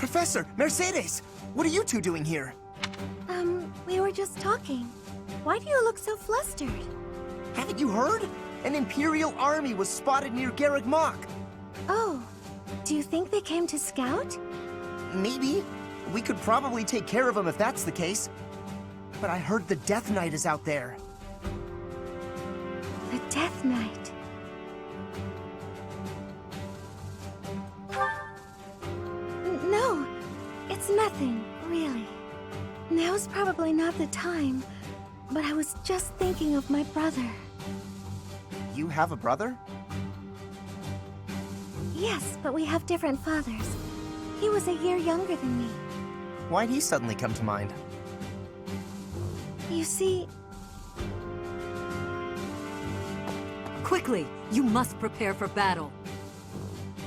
Professor, Mercedes! What are you two doing here? We were just talking. Why do you look so flustered? Haven't you heard? An Imperial army was spotted near Garreg Mach. Oh, do you think they came to scout? Maybe. We could probably take care of them if that's the case. But I heard the Death Knight is out there. The Death Knight. No, it's nothing, really. Now's probably not the time, but I was just thinking of my brother. You have a brother? Yes, but we have different fathers. He was a year younger than me. Why'd he suddenly come to mind? You see... Quickly! You must prepare for battle.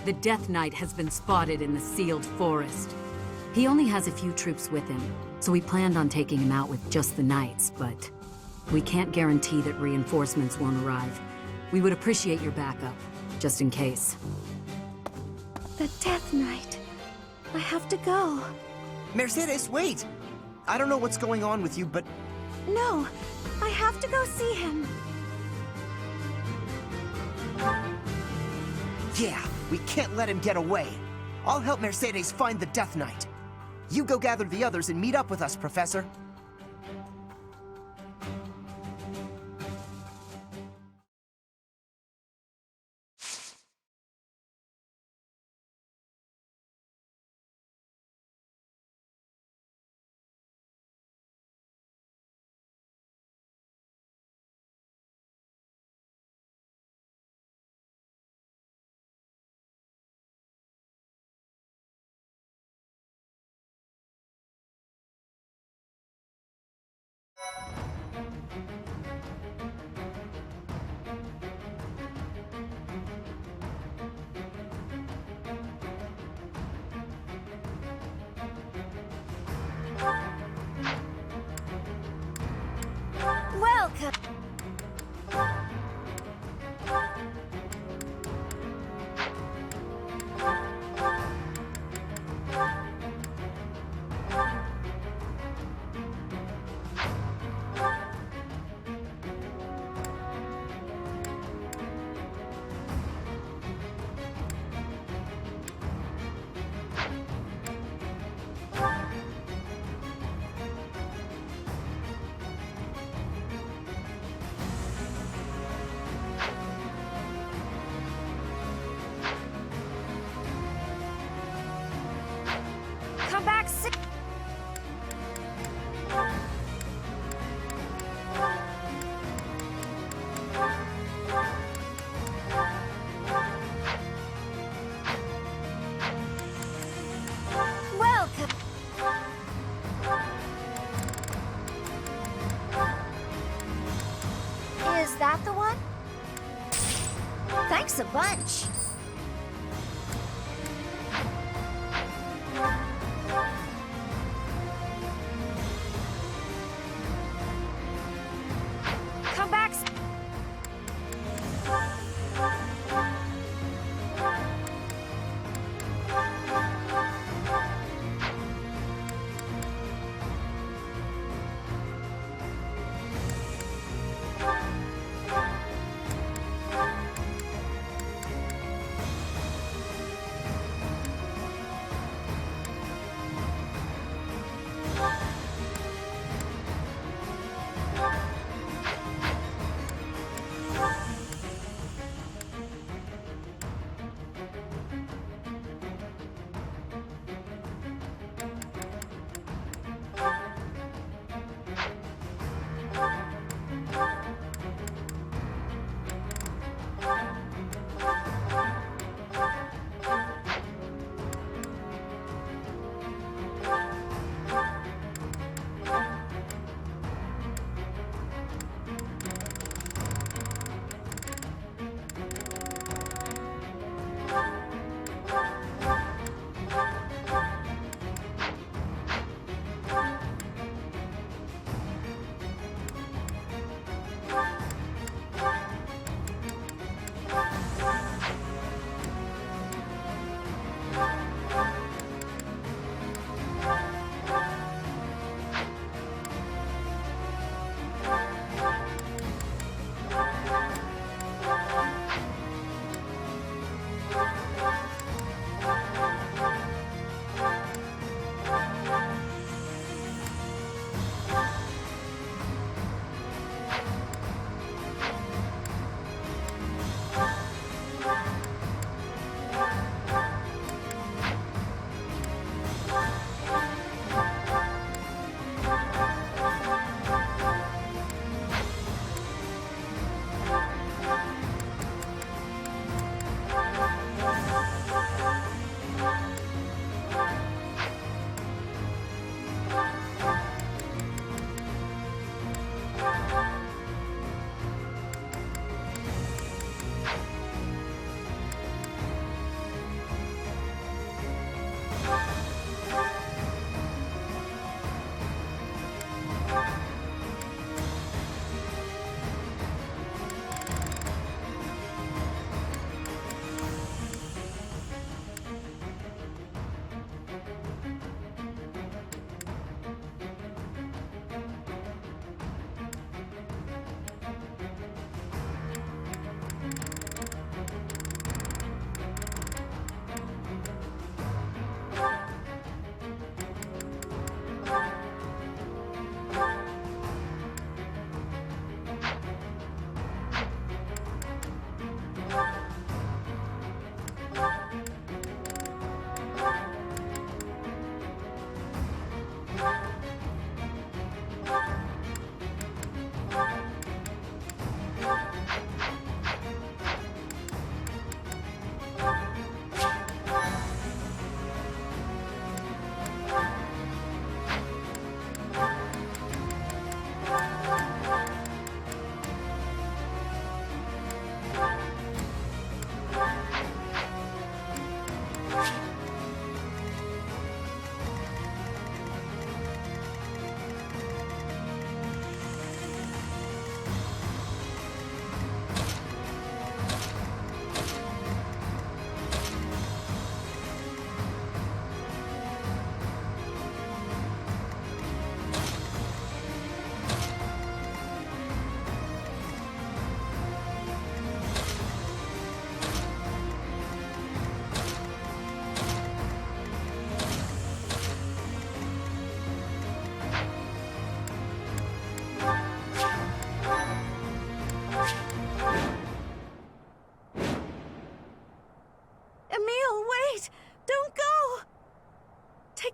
The Death Knight has been spotted in the sealed forest. He only has a few troops with him, so we planned on taking him out with just the knights, but we can't guarantee that reinforcements won't arrive. We would appreciate your backup, just in case. The Death Knight. I have to go. Mercedes, wait! I don't know what's going on with you, but... No, I have to go see him. Yeah, we can't let him get away. I'll help Mercedes find the Death Knight. You go gather the others and meet up with us, Professor. Welcome. Come back soon. Welcome. Is that the one? Thanks a bunch. Come back.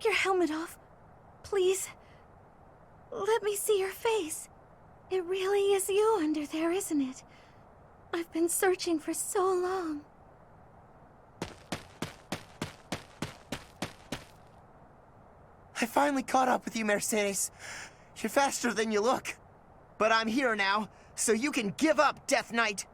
take your helmet off. Please. Let me see your face. It really is you under there, isn't it? I've been searching for so long. I finally caught up with you, Mercedes. You're faster than you look. But I'm here now, so you can give up, Death Knight.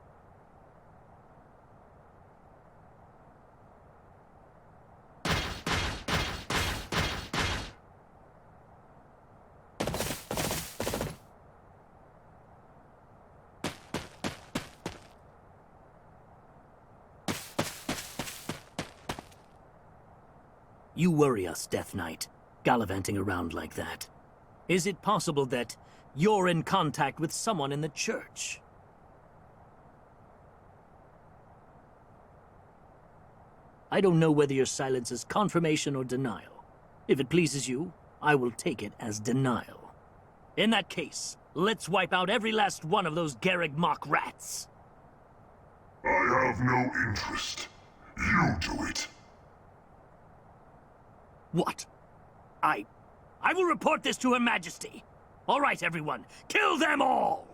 You worry us, Death Knight, gallivanting around like that. Is it possible that you're in contact with someone in the church? I don't know whether your silence is confirmation or denial. If it pleases you, I will take it as denial. In that case, let's wipe out every last one of those Garrig Mock rats. I have no interest. You do it. What? I will report this to Her Majesty. All right, everyone, kill them all!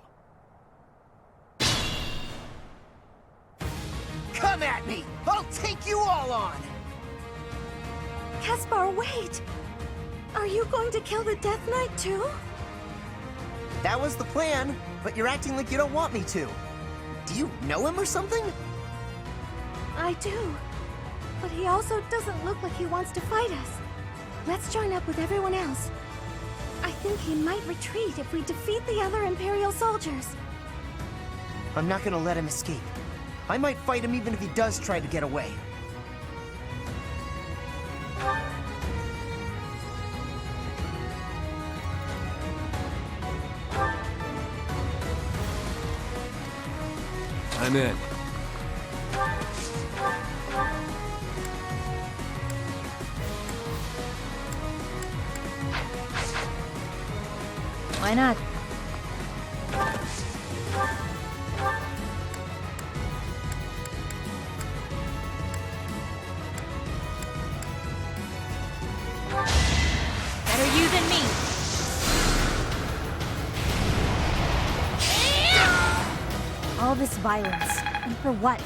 Come at me! I'll take you all on! Caspar, wait! Are you going to kill the Death Knight too? That was the plan, but you're acting like you don't want me to. Do you know him or something? I do. But he also doesn't look like he wants to fight us. Let's join up with everyone else. I think he might retreat if we defeat the other Imperial soldiers. I'm not gonna let him escape. I might fight him even if he does try to get away. I'm in. Why not? Better you than me. All this violence. And for what?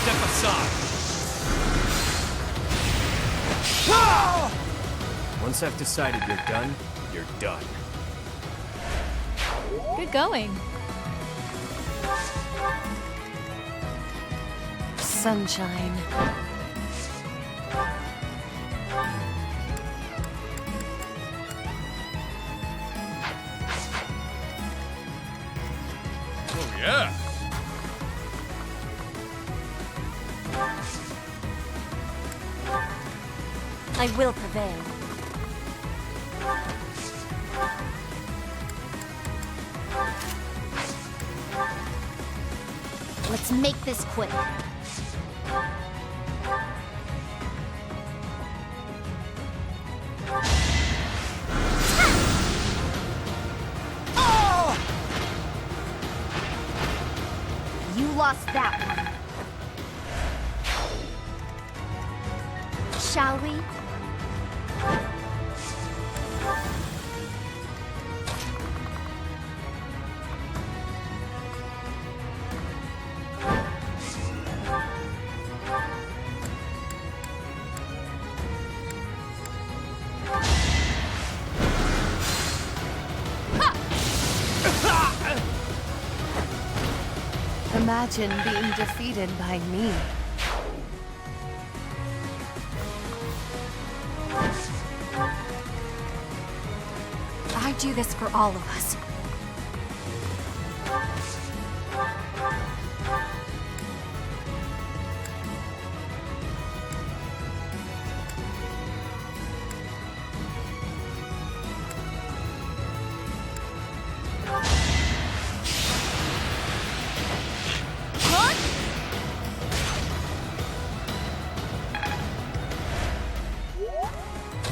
Step aside. Once I've decided you're done, you're done. Good going. Sunshine. Oh, yeah. I will prevail. Let's make this quick. You lost that one. Shall we? Imagine being defeated by me. I do this for all of us.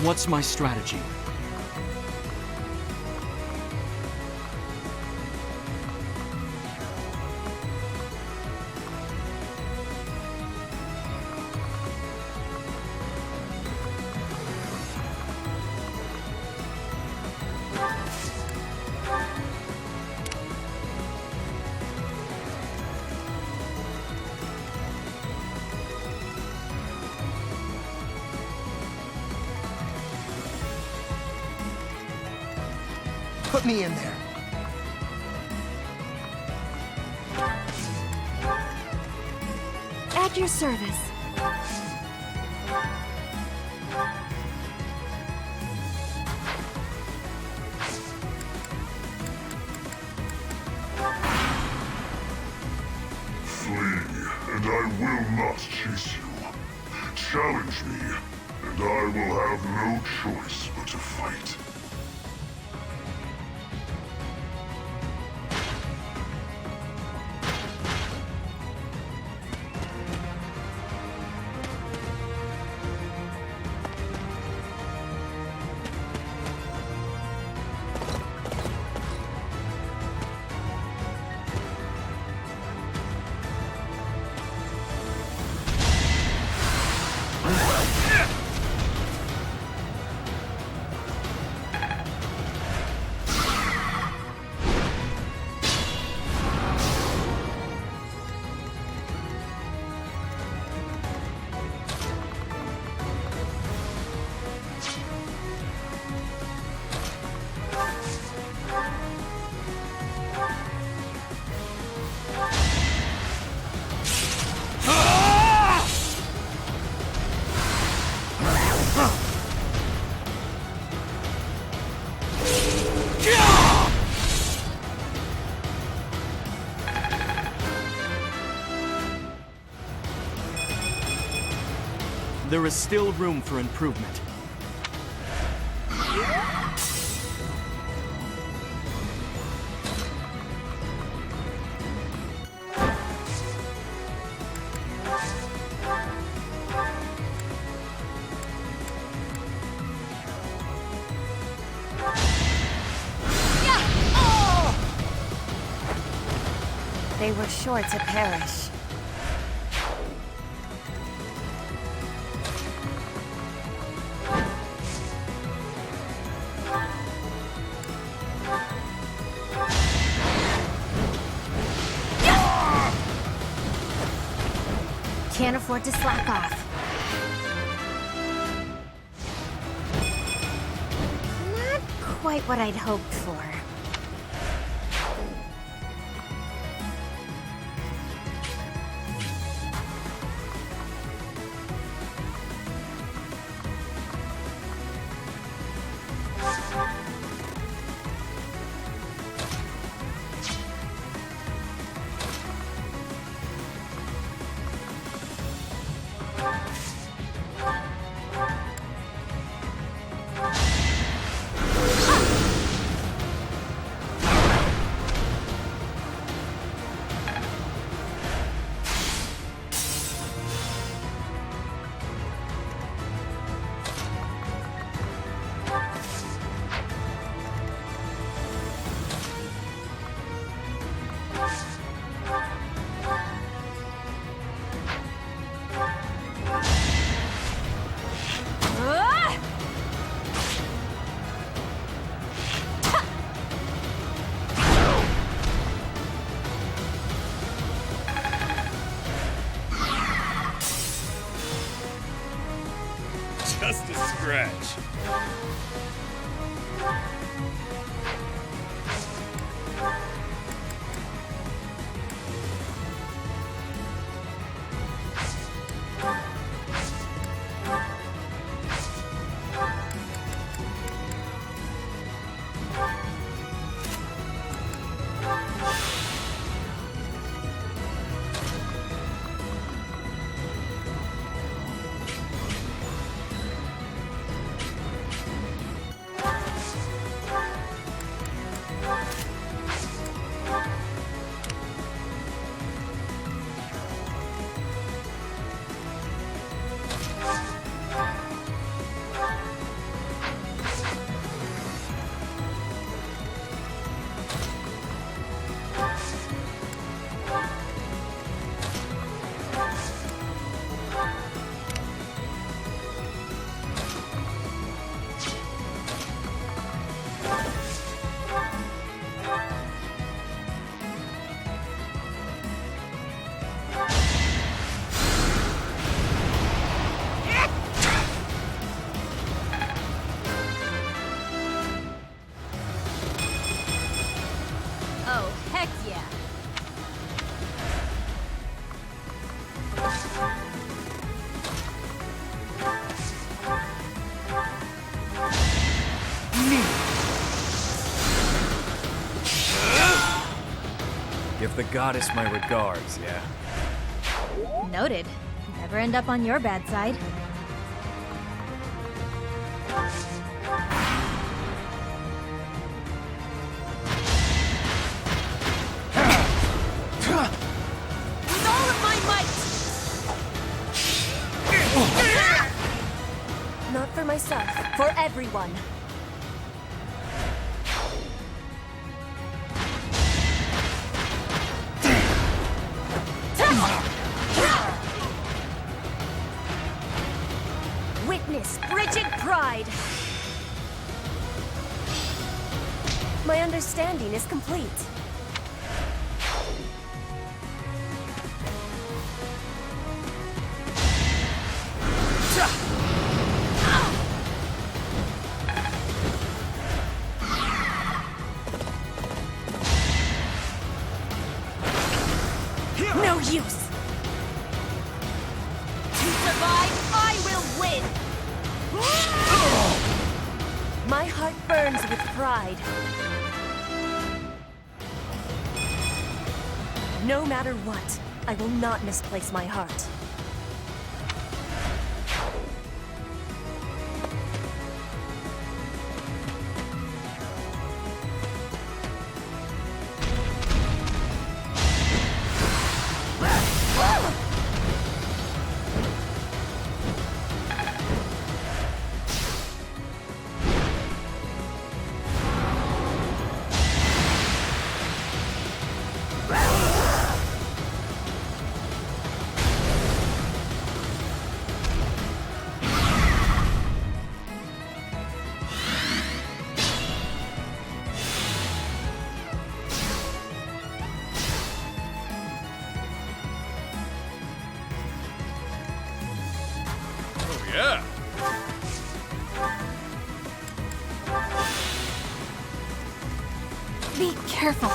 What's my strategy? Put me in there. At your service. Flee, and I will not chase you. Challenge me, and I will have no choice but to fight. There is still room for improvement. They were sure to perish. Can't afford to slack off. Not quite what I'd hoped for. Just a scratch. Give the goddess my regards, yeah? Noted. Never end up on your bad side. With all of my might! Not for myself, for everyone. Witness frigid pride. My understanding is complete. No use. To survive, I will win. My heart burns with pride. No matter what, I will not misplace my heart. Yeah! Be careful.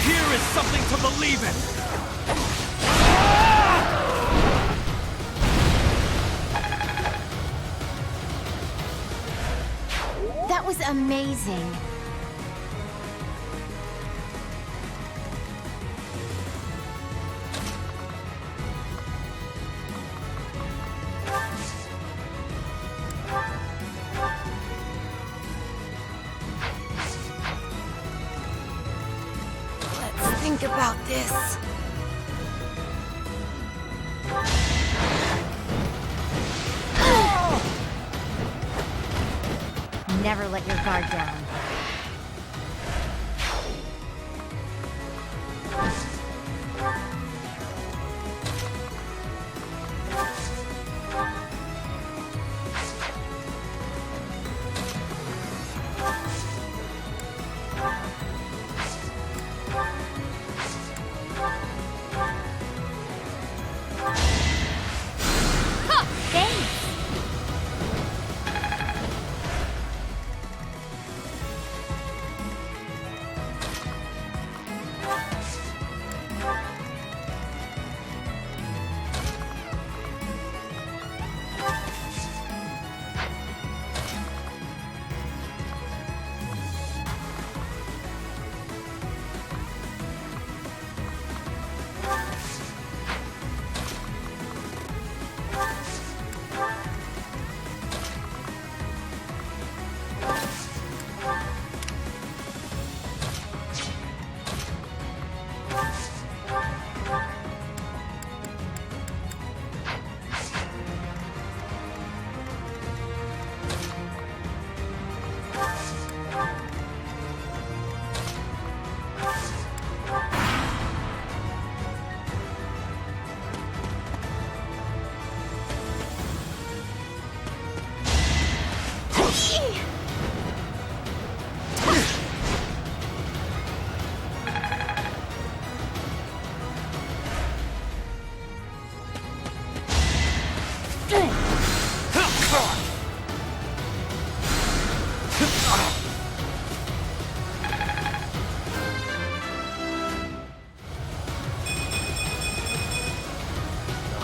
Here is something to believe in! That was amazing. Let's think about this. Never let your guard down. Thanks.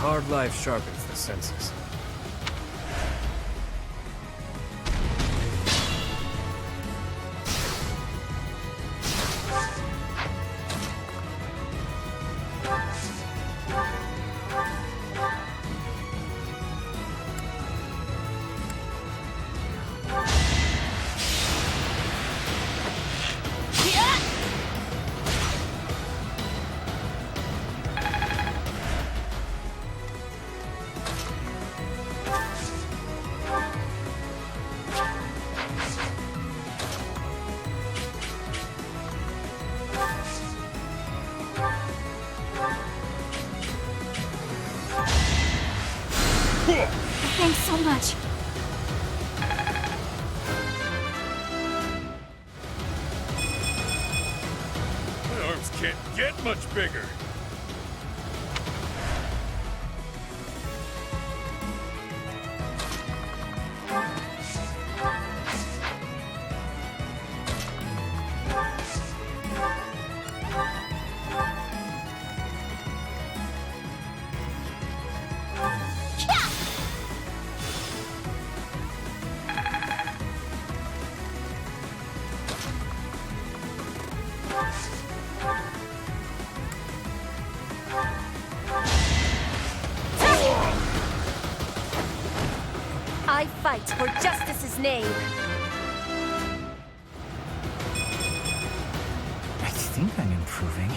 hard life sharpens the senses. Thanks so much. My arms can't get much bigger. I fight for justice's name. I think I'm improving.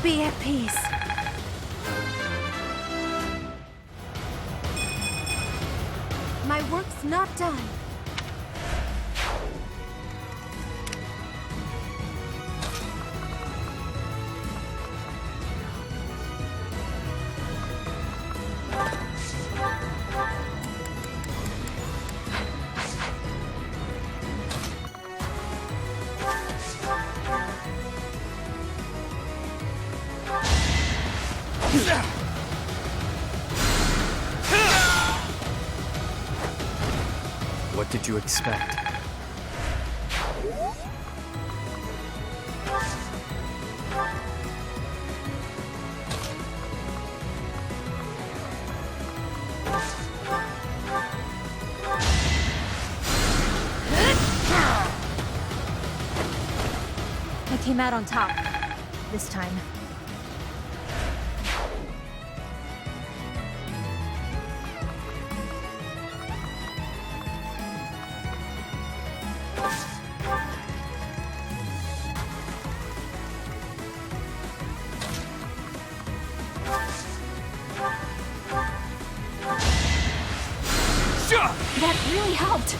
Be at peace. My work's not done. What did you expect? I came out on top. This time. That really helped.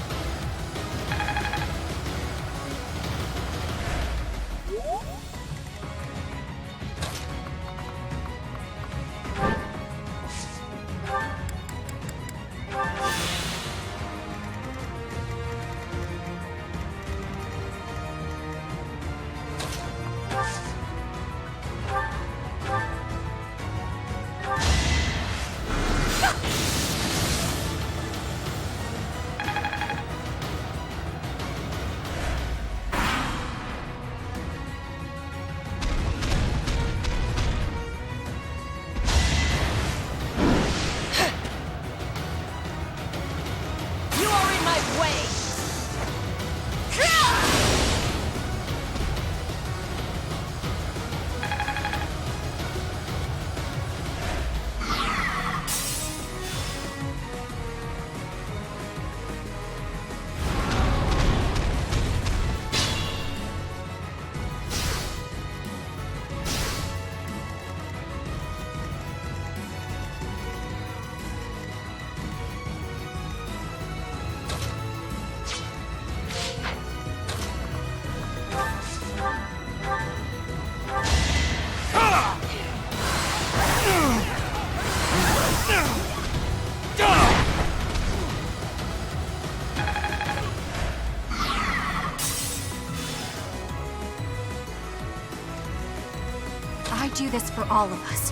I do this for all of us.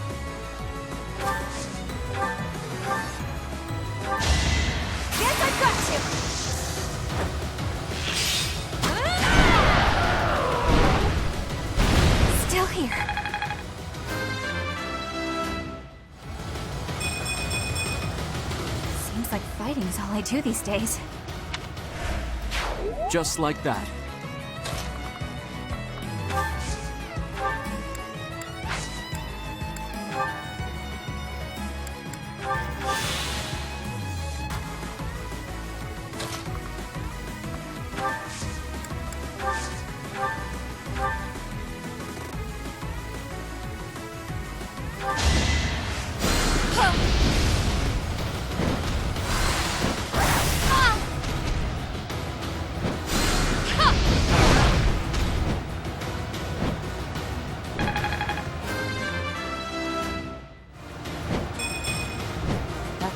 Guess I've got you! Still here. Seems like fighting's all I do these days. Just like that.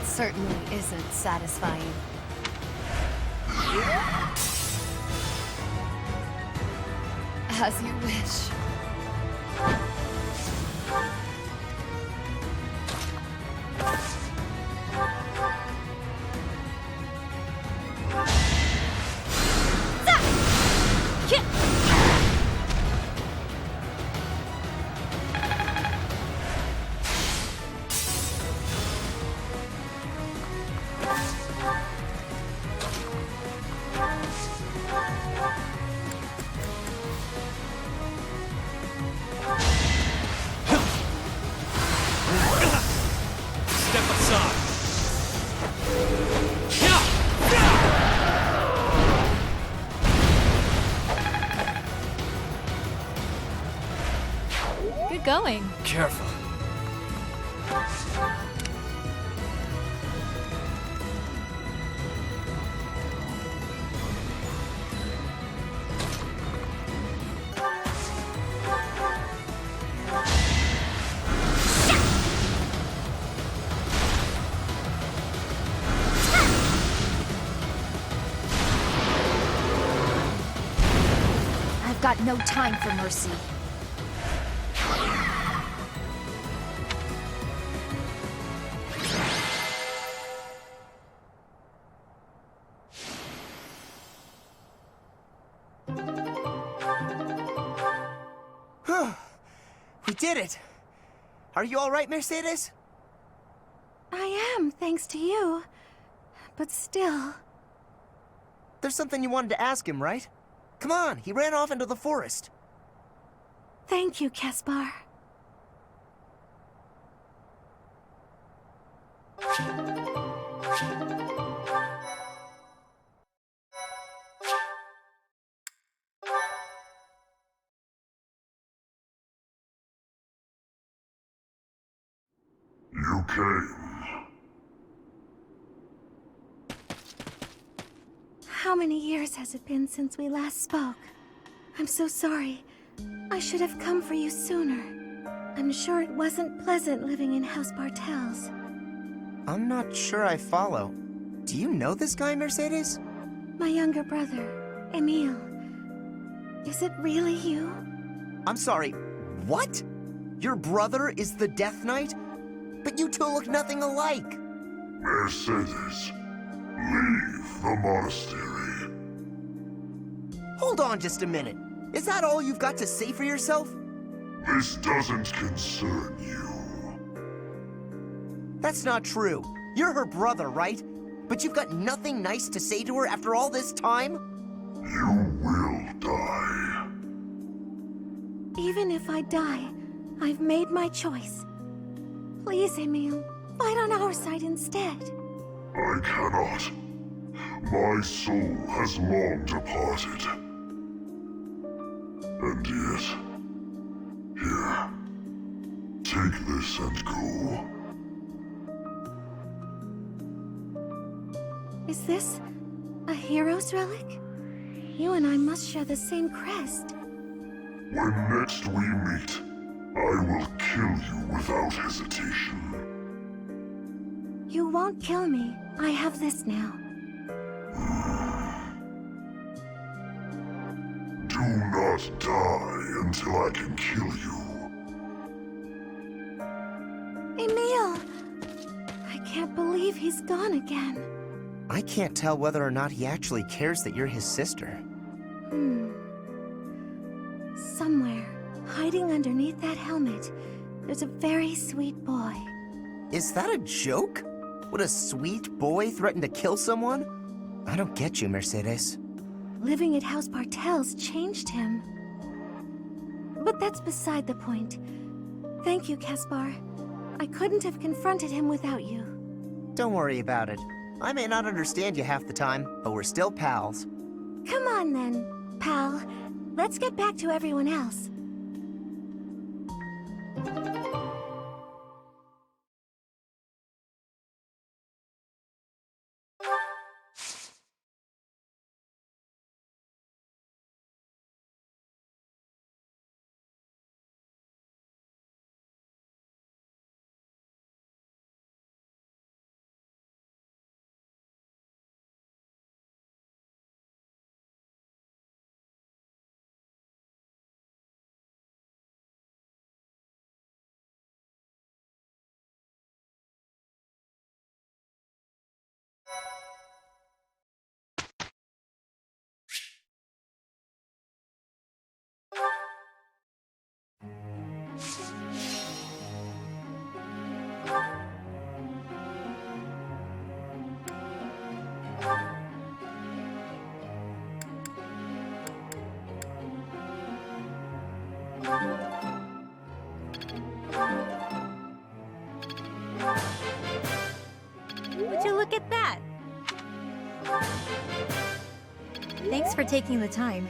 Certainly isn't satisfying. As you wish. Step aside. Good going. Careful. I've got no time for mercy. We did it! Are you alright, Mercedes? I am, thanks to you. But still... There's something you wanted to ask him, right? Come on, he ran off into the forest. Thank you, Caspar. You came. How many years has it been since we last spoke? I'm so sorry. I should have come for you sooner. I'm sure it wasn't pleasant living in House Bartels. I'm not sure I follow. Do you know this guy, Mercedes? My younger brother, Emil. Is it really you? I'm sorry, what? Your brother is the Death Knight? But you two look nothing alike. Mercedes, leave the monastery. Hold on just a minute. Is that all you've got to say for yourself? This doesn't concern you. That's not true. You're her brother, right? But you've got nothing nice to say to her after all this time? You will die. Even if I die, I've made my choice. Please, Emil, fight on our side instead. I cannot. My soul has long departed. And yet... Here. Take this and go. Is this a hero's relic? You and I must share the same crest. When next we meet, I will kill you without hesitation. You won't kill me. I have this now. Do not die until I can kill you. can't believe he's gone again. I can't tell whether or not he actually cares that you're his sister. Somewhere, hiding underneath that helmet, there's a very sweet boy. Is that a joke? Would a sweet boy threaten to kill someone? I don't get you, Mercedes. Living at House Bartel's changed him. But that's beside the point. Thank you, Caspar. I couldn't have confronted him without you. Don't worry about it. I may not understand you half the time, but we're still pals. Come on then, pal. Let's get back to everyone else. Would you look at that? Thanks for taking the time.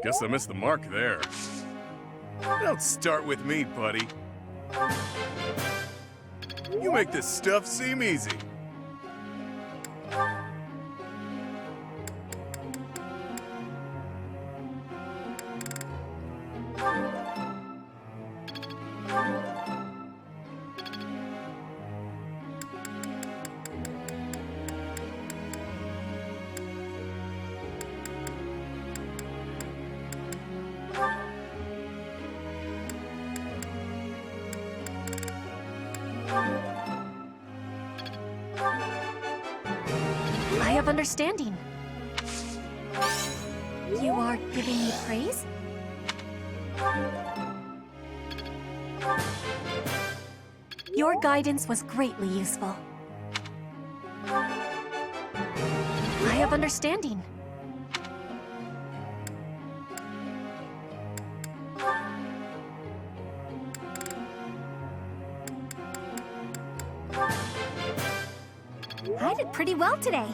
Guess I missed the mark there. Don't start with me, buddy. You make this stuff seem easy. I have understanding. You are giving me praise? Your guidance was greatly useful. I have understanding. I did pretty well today.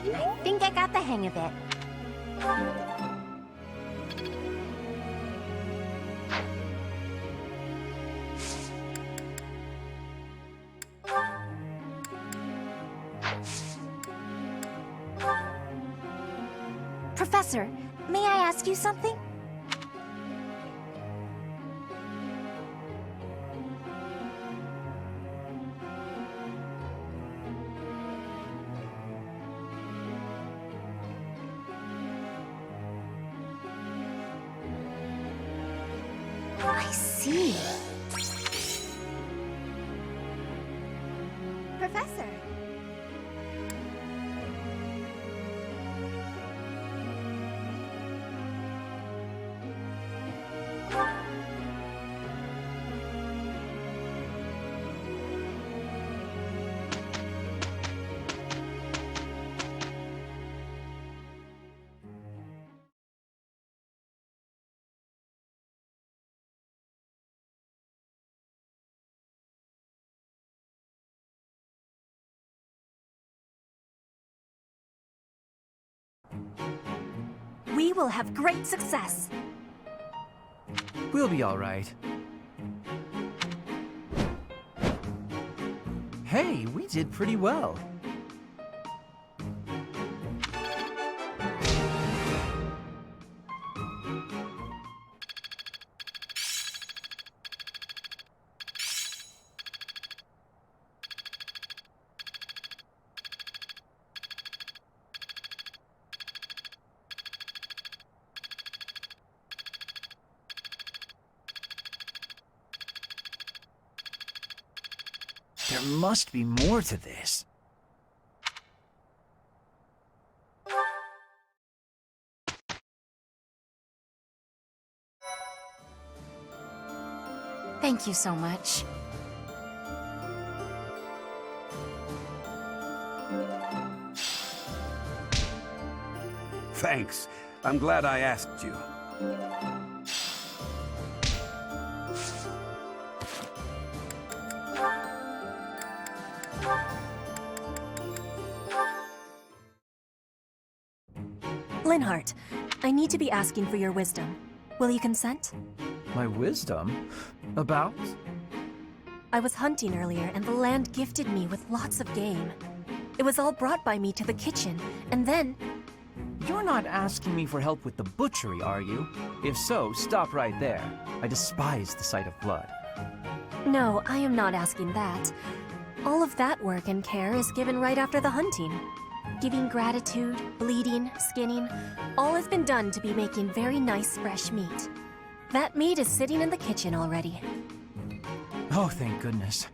I think I got the hang of it. Professor, may I ask you something? I see. Professor. We will have great success. We'll be all right. Hey, we did pretty well. There must be more to this. Thank you so much. Thanks. I'm glad I asked you. Linhardt, I need to be asking for your wisdom. Will you consent? My wisdom? About? I was hunting earlier, and the land gifted me with lots of game. It was all brought by me to the kitchen, and then... You're not asking me for help with the butchery, are you? If so, stop right there. I despise the sight of blood. No, I am not asking that. All of that work and care is given right after the hunting. Giving gratitude, bleeding, skinning, all has been done to be making very nice fresh meat. That meat is sitting in the kitchen already. Oh, thank goodness.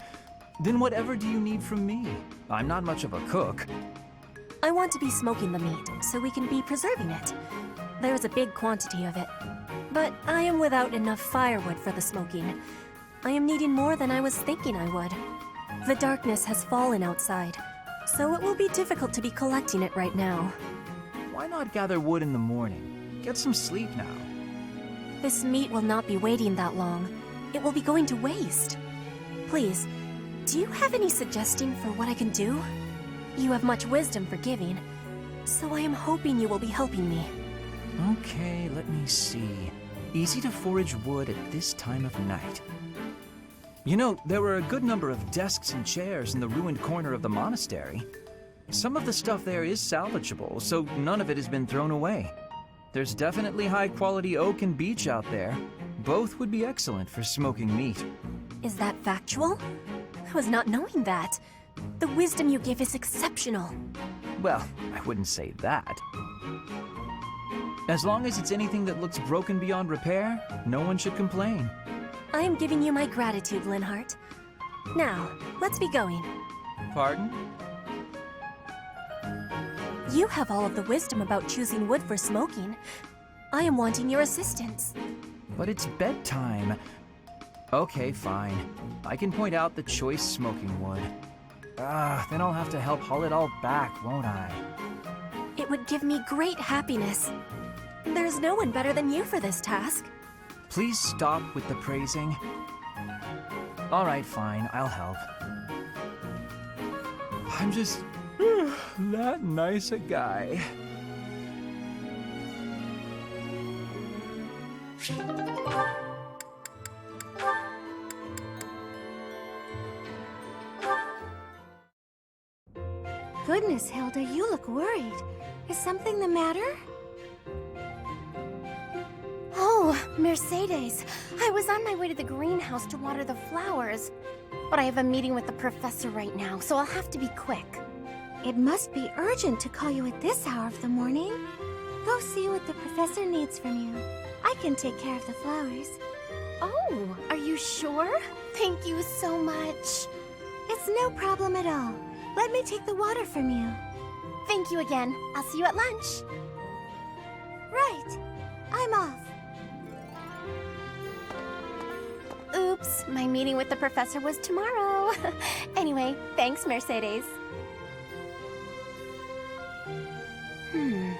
Then whatever do you need from me? I'm not much of a cook. I want to be smoking the meat, so we can be preserving it. There is a big quantity of it. But I am without enough firewood for the smoking. I am needing more than I was thinking I would. The darkness has fallen outside, so it will be difficult to be collecting it right now. Why not gather wood in the morning? Get some sleep now. This meat will not be waiting that long. It will be going to waste. Please, do you have any suggestion for what I can do? You have much wisdom for giving, so I am hoping you will be helping me. Okay, let me see. Easy to forage wood at this time of night. You know, there were a good number of desks and chairs in the ruined corner of the monastery. Some of the stuff there is salvageable, so none of it has been thrown away. There's definitely high-quality oak and beech out there. Both would be excellent for smoking meat. Is that factual? I was not knowing that. The wisdom you give is exceptional. Well, I wouldn't say that. As long as it's anything that looks broken beyond repair, no one should complain. I am giving you my gratitude, Linhardt. Now, let's be going. Pardon? You have all of the wisdom about choosing wood for smoking. I am wanting your assistance. But it's bedtime. Okay, fine. I can point out the choice smoking wood. Then I'll have to help haul it all back, won't I? It would give me great happiness. There's no one better than you for this task. Please stop with the praising. All right, fine, I'll help. I'm just that nice a guy. Goodness, Hilda, you look worried. Is something the matter? Oh, Mercedes. I was on my way to the greenhouse to water the flowers. But I have a meeting with the professor right now, so I'll have to be quick. It must be urgent to call you at this hour of the morning. Go see what the professor needs from you. I can take care of the flowers. Oh, are you sure? Thank you so much. It's no problem at all. Let me take the water from you. Thank you again. I'll see you at lunch. Right. I'm off. Oops, my meeting with the professor was tomorrow. Anyway, thanks, Mercedes.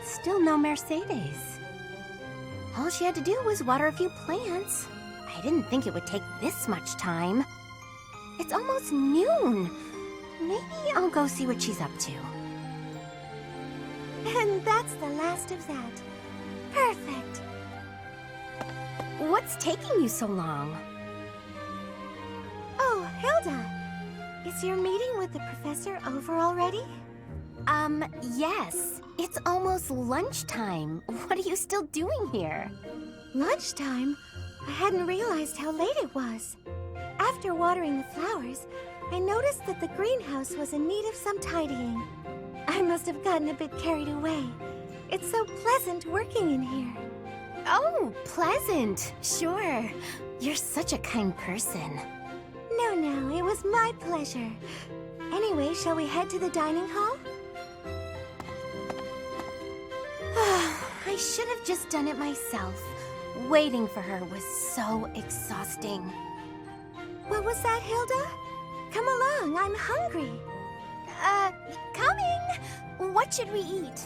Still no Mercedes. All she had to do was water a few plants. I didn't think it would take this much time. It's almost noon. Maybe I'll go see what she's up to. And that's the last of that. Perfect. What's taking you so long? Oh, Hilda. Is your meeting with the professor over already? Yes. It's almost lunchtime. What are you still doing here? Lunchtime? I hadn't realized how late it was. After watering the flowers, I noticed that the greenhouse was in need of some tidying. I must have gotten a bit carried away. It's so pleasant working in here. Oh, pleasant. Sure. You're such a kind person. No, it was my pleasure. Anyway, shall we head to the dining hall? I should have just done it myself. Waiting for her was so exhausting. What was that, Hilda? Come along, I'm hungry. Coming! What should we eat?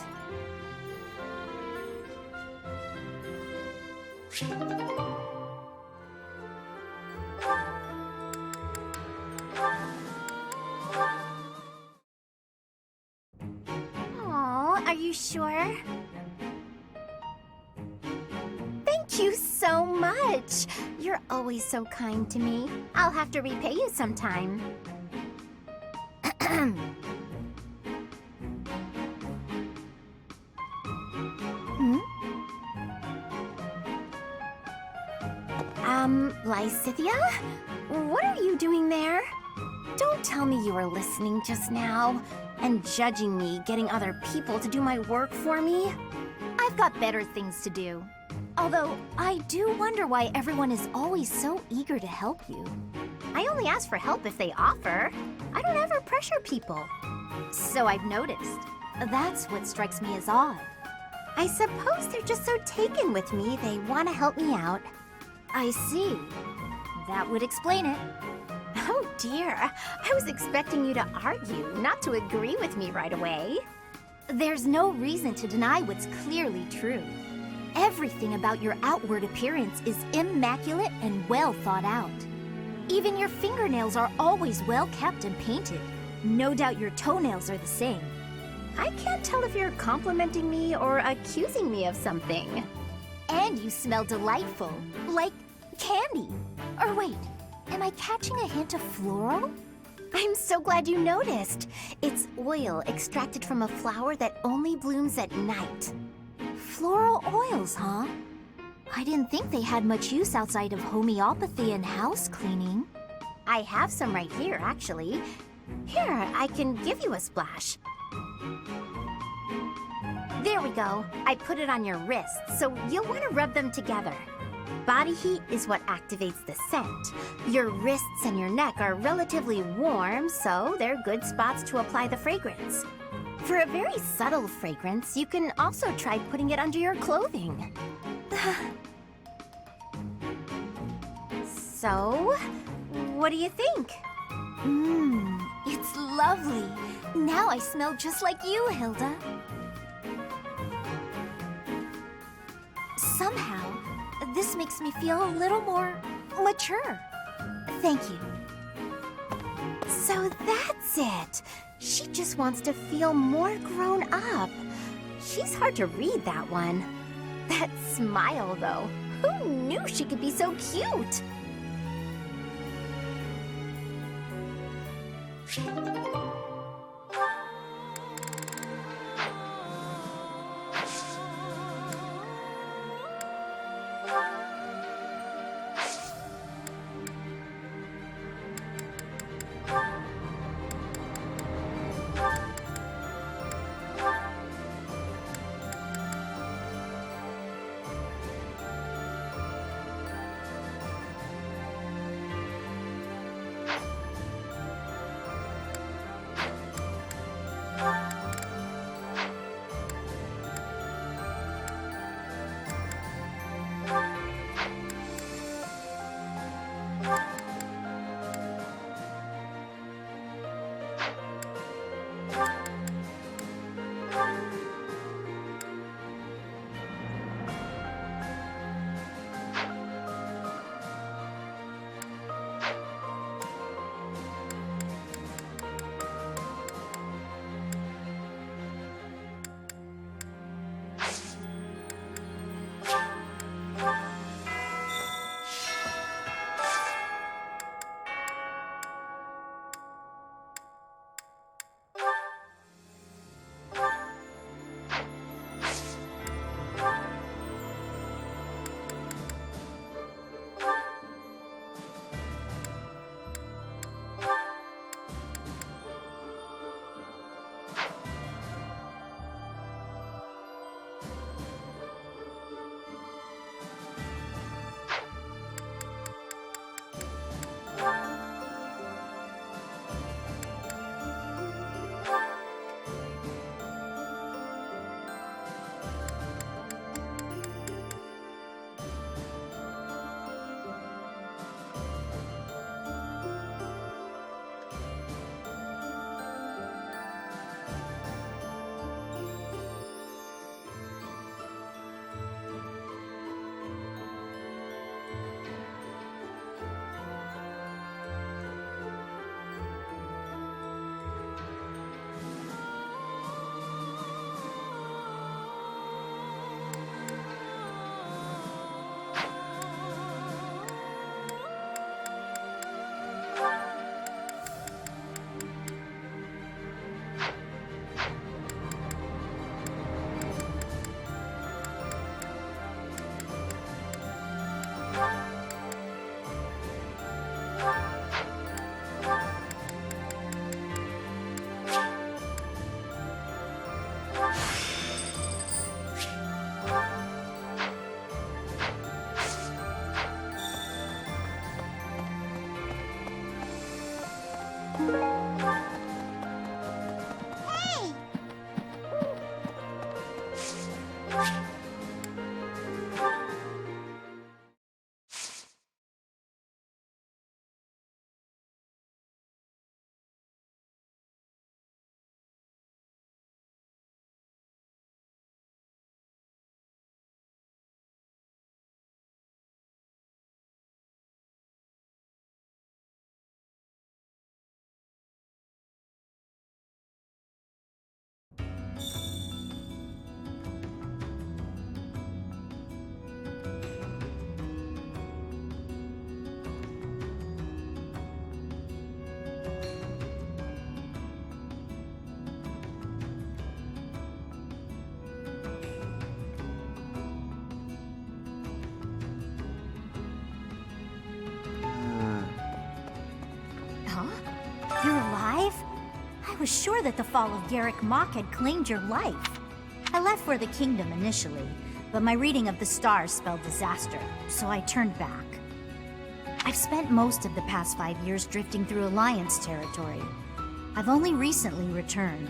Aw, are you sure? Thank you so much. You're always so kind to me. I'll have to repay you sometime. Lysithia? What are you doing there? Don't tell me you were listening just now and judging me getting other people to do my work for me. I've got better things to do. Although, I do wonder why everyone is always so eager to help you. I only ask for help if they offer. I don't ever pressure people. So I've noticed. That's what strikes me as odd. I suppose they're just so taken with me, they want to help me out. I see. That would explain it. Oh dear, I was expecting you to argue, not to agree with me right away. There's no reason to deny what's clearly true. Everything about your outward appearance is immaculate and well thought out. Even your fingernails are always well kept and painted. No doubt your toenails are the same. I can't tell if you're complimenting me or accusing me of something. And you smell delightful, like candy. Or wait, am I catching a hint of floral? I'm so glad you noticed. It's oil extracted from a flower that only blooms at night. Floral oils, huh? I didn't think they had much use outside of homeopathy and house cleaning. I have some right here, actually. Here, I can give you a splash. There we go. I put it on your wrist, so you'll want to rub them together. Body heat is what activates the scent. Your wrists and your neck are relatively warm, so they're good spots to apply the fragrance. For a very subtle fragrance, you can also try putting it under your clothing. So, what do you think? It's lovely. Now I smell just like you, Hilda. Somehow, this makes me feel a little more mature. Thank you. So that's it. She just wants to feel more grown up. She's hard to read, that one. That smile, though. Who knew she could be so cute? You're alive? I was sure that the fall of Garrick Mach had claimed your life. I left for the kingdom initially, but my reading of the stars spelled disaster, so I turned back. I've spent most of the past 5 years drifting through Alliance territory. I've only recently returned.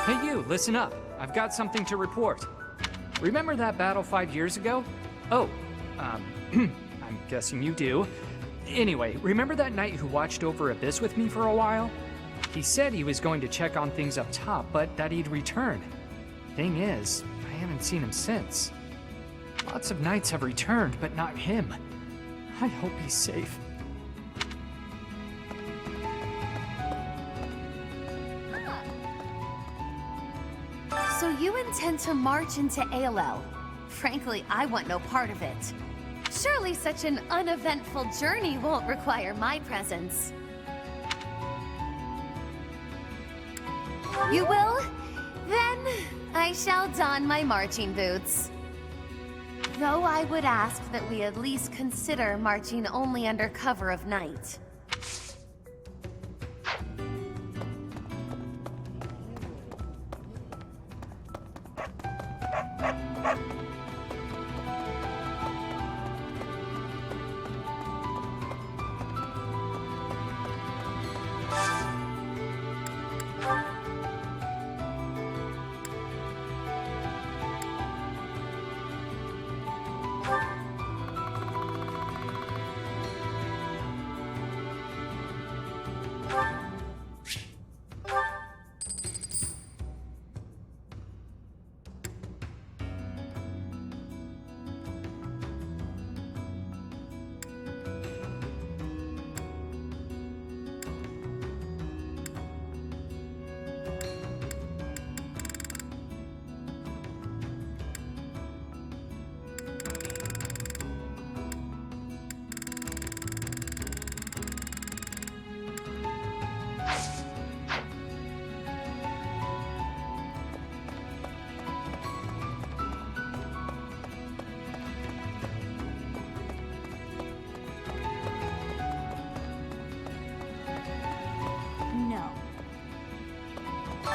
Hey you, listen up. I've got something to report. Remember that battle 5 years ago? Oh, I'm guessing you do. Anyway, remember that knight who watched over Abyss with me for a while? He said he was going to check on things up top, but that he'd return. Thing is, I haven't seen him since. Lots of knights have returned, but not him. I hope he's safe. So you intend to march into Ailell? Frankly, I want no part of it. Surely such an uneventful journey won't require my presence. You will? Then I shall don my marching boots. Though I would ask that we at least consider marching only under cover of night.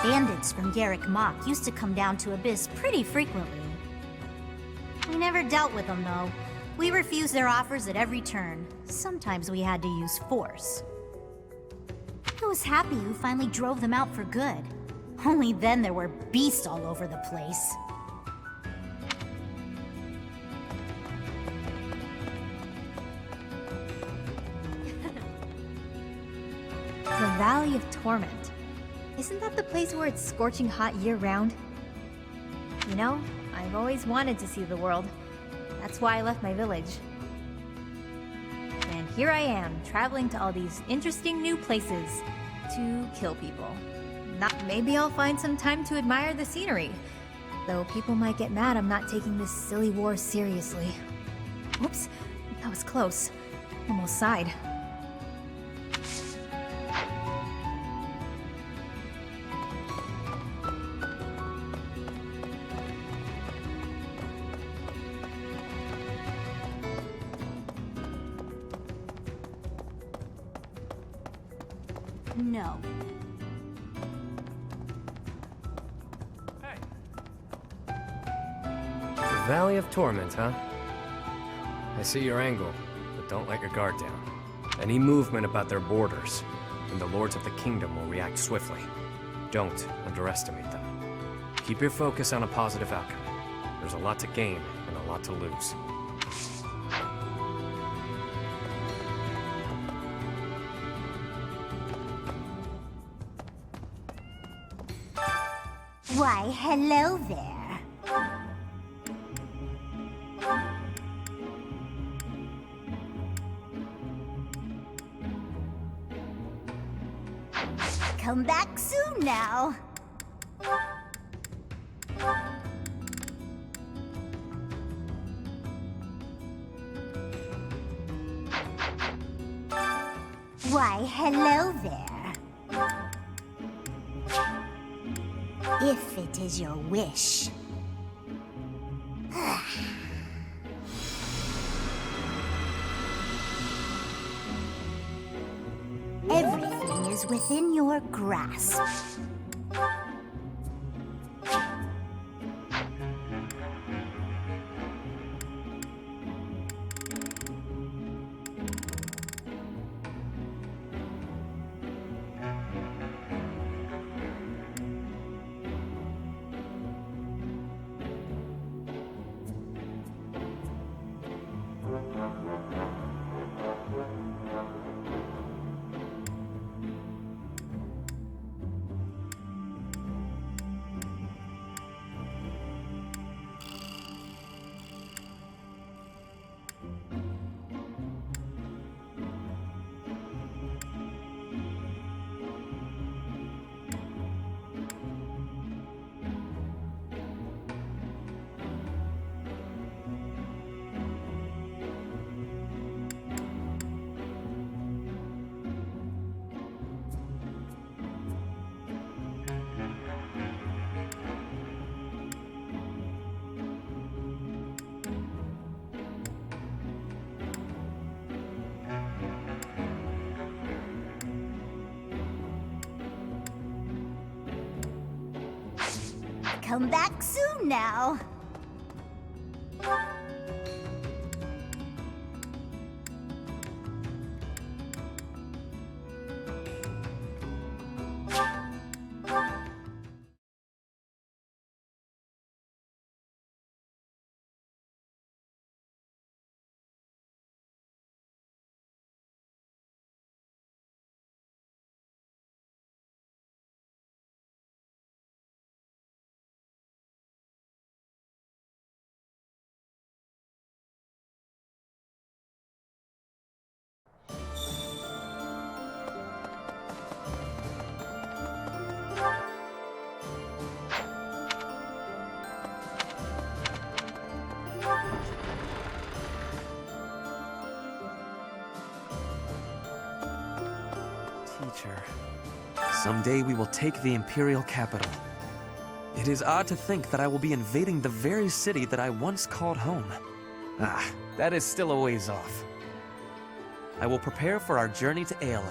Bandits from Garrick Mach used to come down to Abyss pretty frequently. We never dealt with them, though. We refused their offers at every turn. Sometimes we had to use force. I was happy you finally drove them out for good. Only then there were beasts all over the place. The Valley of Torment. Isn't that the place where it's scorching hot year-round? You know, I've always wanted to see the world. That's why I left my village. And here I am, traveling to all these interesting new places to kill people. Maybe I'll find some time to admire the scenery. Though people might get mad I'm not taking this silly war seriously. Whoops, that was close. Almost sighed. No. The Valley of Torment, huh? I see your angle, but don't let your guard down. Any movement about their borders, and the lords of the kingdom will react swiftly. Don't underestimate them. Keep your focus on a positive outcome. There's a lot to gain and a lot to lose. Why, hello there. Come back soon now. Why, hello there. If it is your wish. Everything is within your grasp. Come back soon now. Teacher, someday we will take the Imperial capital. It is odd to think that I will be invading the very city that I once called home. Ah, that is still a ways off. I will prepare for our journey to Ailell.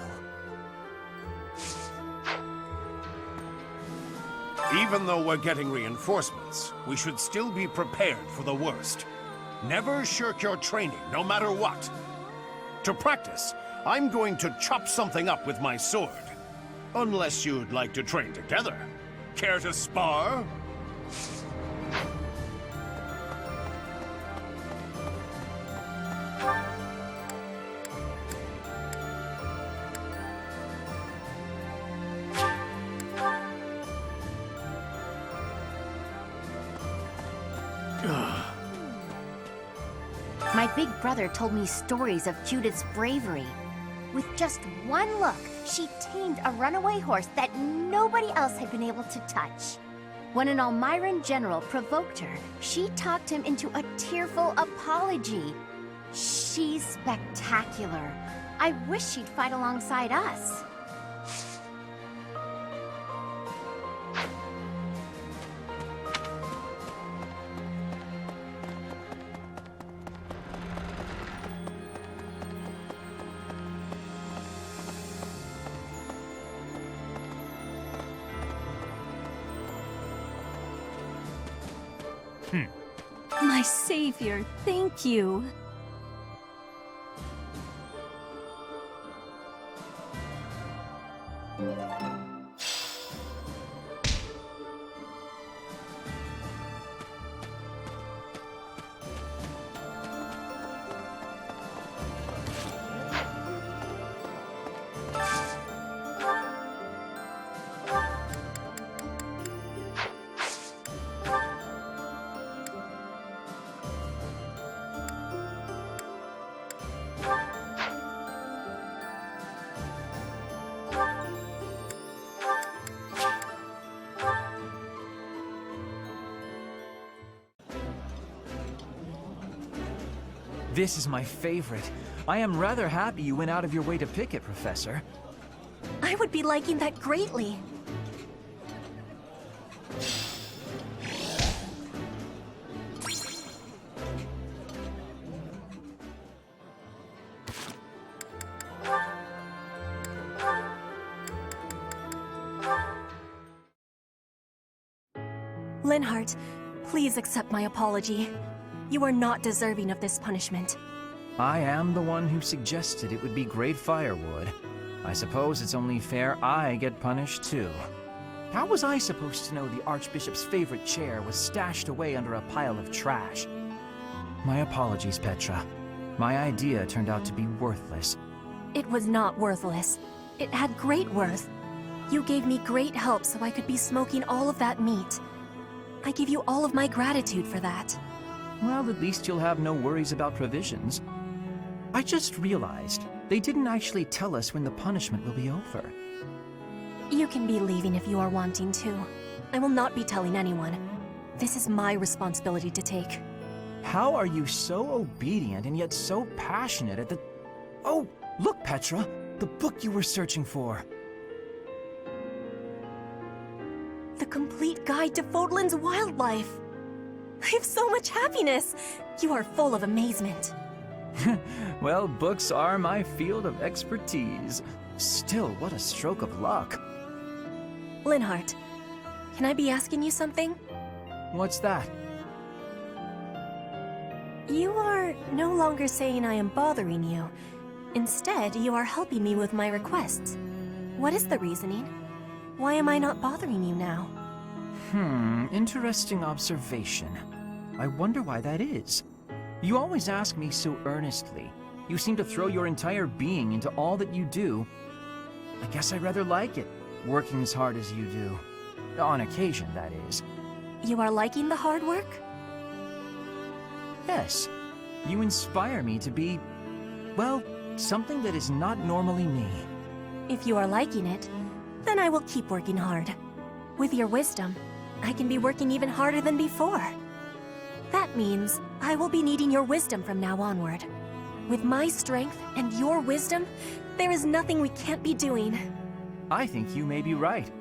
Even though we're getting reinforcements, we should still be prepared for the worst. Never shirk your training, no matter what. To practice, I'm going to chop something up with my sword. Unless you'd like to train together. Care to spar? My big brother told me stories of Judith's bravery. With just one look, she tamed a runaway horse that nobody else had been able to touch. When an Almiran general provoked her, she talked him into a tearful apology. She's spectacular. I wish she'd fight alongside us. My savior, thank you. This is my favorite. I am rather happy you went out of your way to pick it, Professor. I would be liking that greatly. Linhardt, please accept my apology. You are not deserving of this punishment. I am the one who suggested it would be great firewood. I suppose it's only fair I get punished too. How was I supposed to know the Archbishop's favorite chair was stashed away under a pile of trash? My apologies, Petra. My idea turned out to be worthless. It was not worthless. It had great worth. You gave me great help so I could be smoking all of that meat. I give you all of my gratitude for that. Well, at least you'll have no worries about provisions. I just realized they didn't actually tell us when the punishment will be over. You can be leaving if you are wanting to. I will not be telling anyone. This is my responsibility to take. How are you so obedient and yet so passionate at the... Oh, look, Petra! The book you were searching for! The Complete Guide to Fodlan's Wildlife! I have so much happiness! You are full of amazement. Well, books are my field of expertise. Still, what a stroke of luck. Linhardt, can I be asking you something? What's that? You are no longer saying I am bothering you. Instead, you are helping me with my requests. What is the reasoning? Why am I not bothering you now? Interesting observation. I wonder why that is. You always ask me so earnestly. You seem to throw your entire being into all that you do. I guess I rather like it, working as hard as you do. On occasion, that is. You are liking the hard work? Yes. You inspire me to be, well, something that is not normally me. If you are liking it, then I will keep working hard. With your wisdom, I can be working even harder than before. That means I will be needing your wisdom from now onward. With my strength and your wisdom, there is nothing we can't be doing. I think you may be right.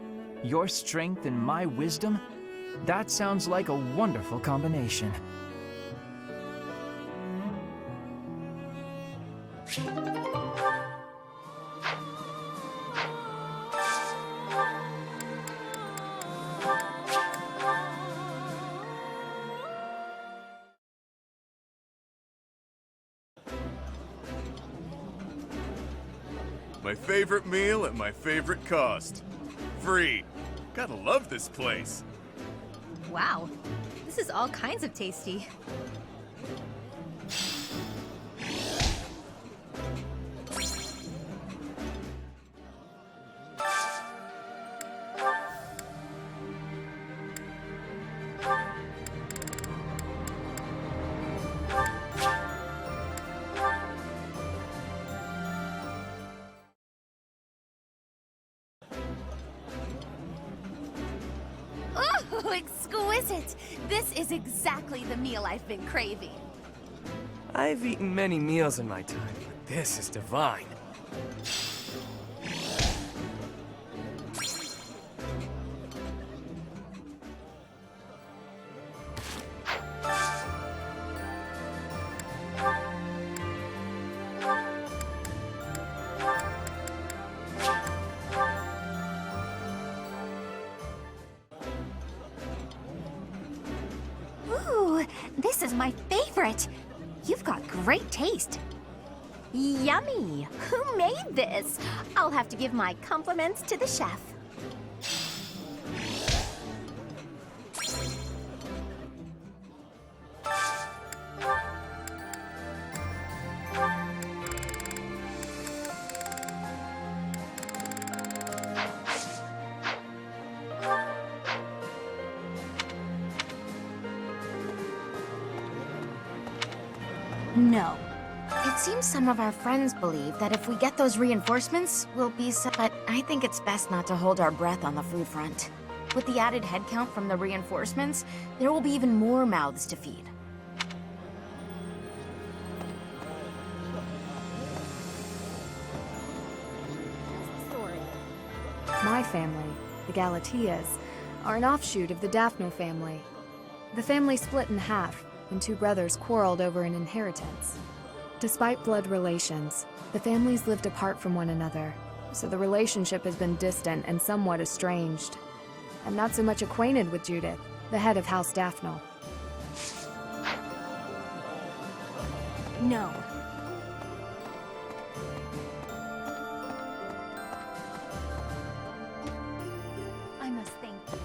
Your strength and my wisdom? That sounds like a wonderful combination. My favorite meal at my favorite cost. Free. Gotta love this place. Wow, this is all kinds of tasty. Oh, exquisite! This is exactly the meal I've been craving. I've eaten many meals in my time, but this is divine. Ooh, this is my favorite. You've got great taste. Yummy! Who made this? I'll have to give my compliments to the chef. No. It seems some of our friends believe that if we get those reinforcements, we'll be but I think it's best not to hold our breath on the food front. With the added headcount from the reinforcements, there will be even more mouths to feed. My family, the Galatias, are an offshoot of the Daphnel family. The family split in half, and two brothers quarreled over an inheritance. Despite blood relations, the families lived apart from one another, so the relationship has been distant and somewhat estranged. I'm not so much acquainted with Judith, the head of House Daphnel. No. I must thank you.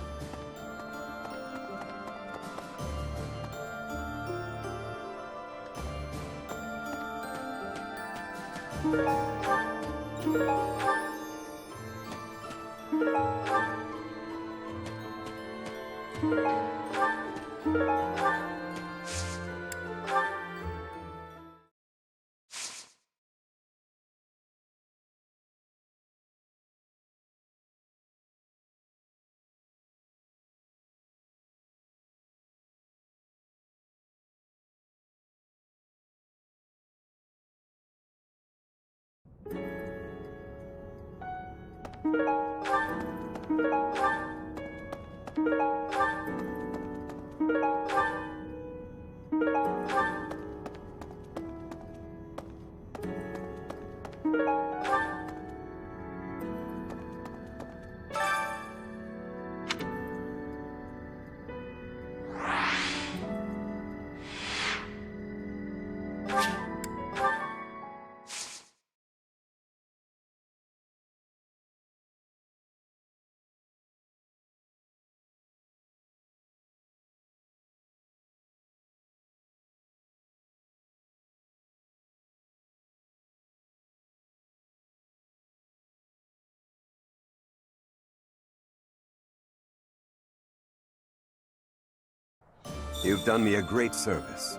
You've done me a great service.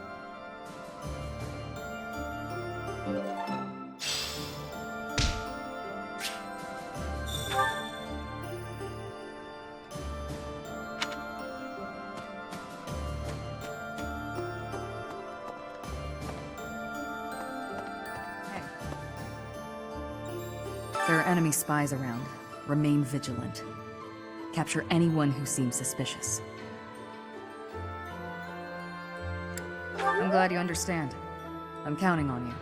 There are enemy spies around. Remain vigilant. Capture anyone who seems suspicious. I'm glad you understand. I'm counting on you.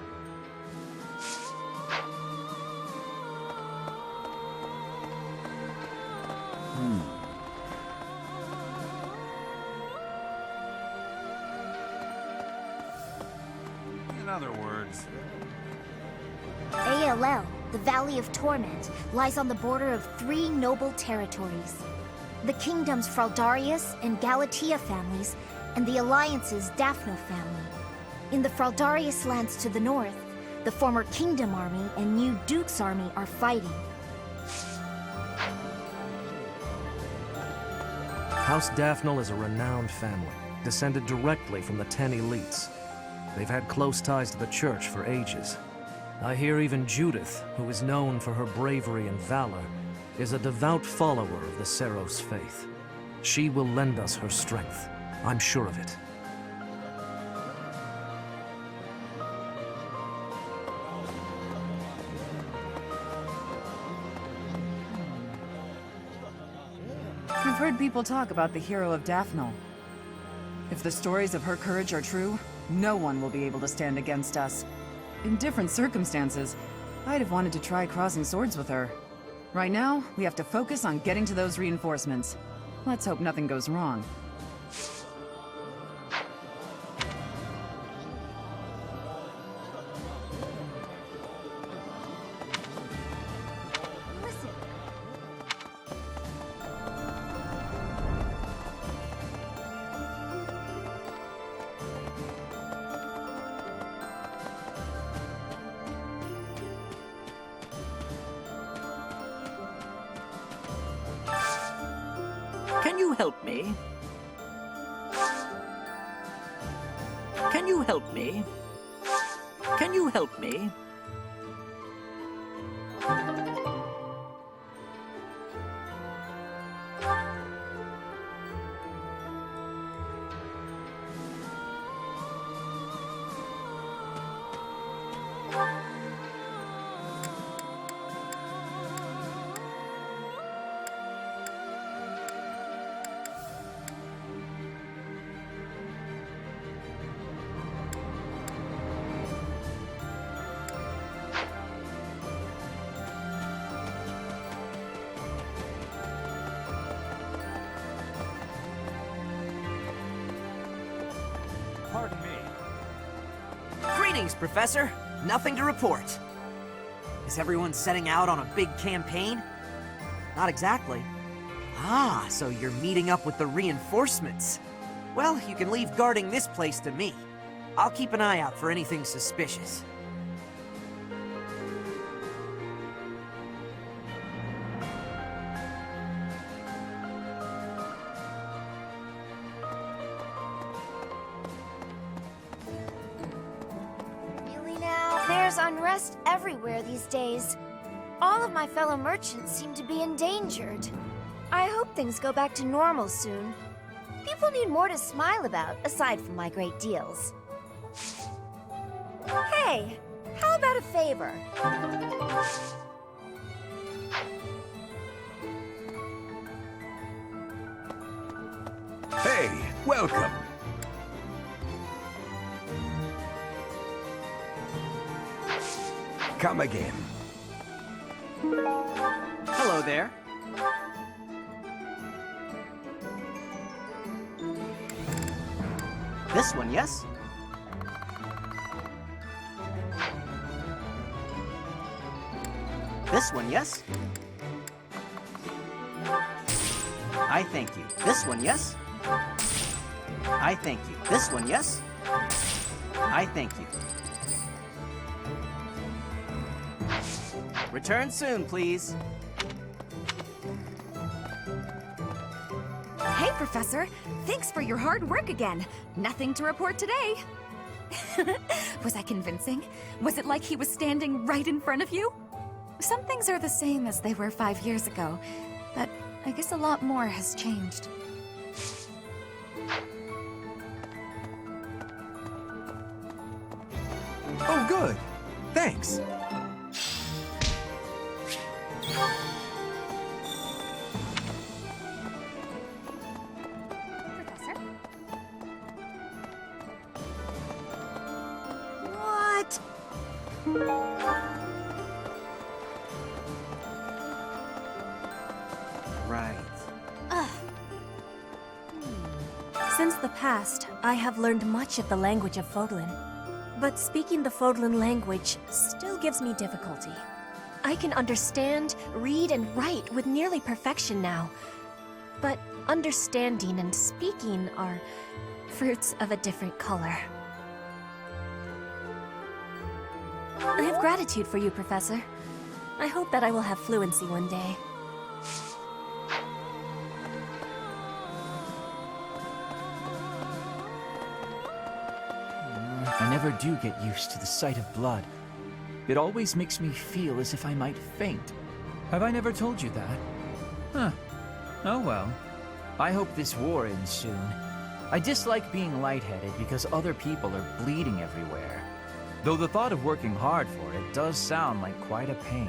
In other words... Ailell, the Valley of Torment, lies on the border of 3 noble territories. The kingdom's Fraldarius and Galatea families, and the Alliance's Daphnel family. In the Fraldarius lands to the north, the former Kingdom Army and new Duke's Army are fighting. House Daphnel is a renowned family, descended directly from the 10 elites. They've had close ties to the church for ages. I hear even Judith, who is known for her bravery and valor, is a devout follower of the Seiros faith. She will lend us her strength. I'm sure of it. I've heard people talk about the hero of Daphnel. If the stories of her courage are true, no one will be able to stand against us. In different circumstances, I'd have wanted to try crossing swords with her. Right now, we have to focus on getting to those reinforcements. Let's hope nothing goes wrong. Can you help me? Can you help me? Can you help me? Pardon me. Greetings, Professor. Nothing to report. Is everyone setting out on a big campaign? Not exactly. Ah, so you're meeting up with the reinforcements. Well, you can leave guarding this place to me. I'll keep an eye out for anything suspicious. There's unrest everywhere these days. All of my fellow merchants seem to be endangered. I hope things go back to normal soon. People need more to smile about, aside from my great deals. Hey, how about a favor? Hey, welcome. Come again. Hello there. This one, yes? This one, yes? I thank you. This one, yes? I thank you. This one, yes? I thank you. Return soon, please. Hey, Professor. Thanks for your hard work again. Nothing to report today. Was I convincing? Was it like he was standing right in front of you? Some things are the same as they were 5 years ago, but I guess a lot more has changed. Oh, good. Thanks. What? Right. Since the past, I have learned much of the language of Fodlan. But speaking the Fodlan language still gives me difficulty. I can understand, read, and write with nearly perfection now. But understanding and speaking are fruits of a different color. I have gratitude for you, Professor. I hope that I will have fluency one day. I never do get used to the sight of blood. It always makes me feel as if I might faint. Have I never told you that? Huh. Oh well. I hope this war ends soon. I dislike being lightheaded because other people are bleeding everywhere. Though the thought of working hard for it does sound like quite a pain.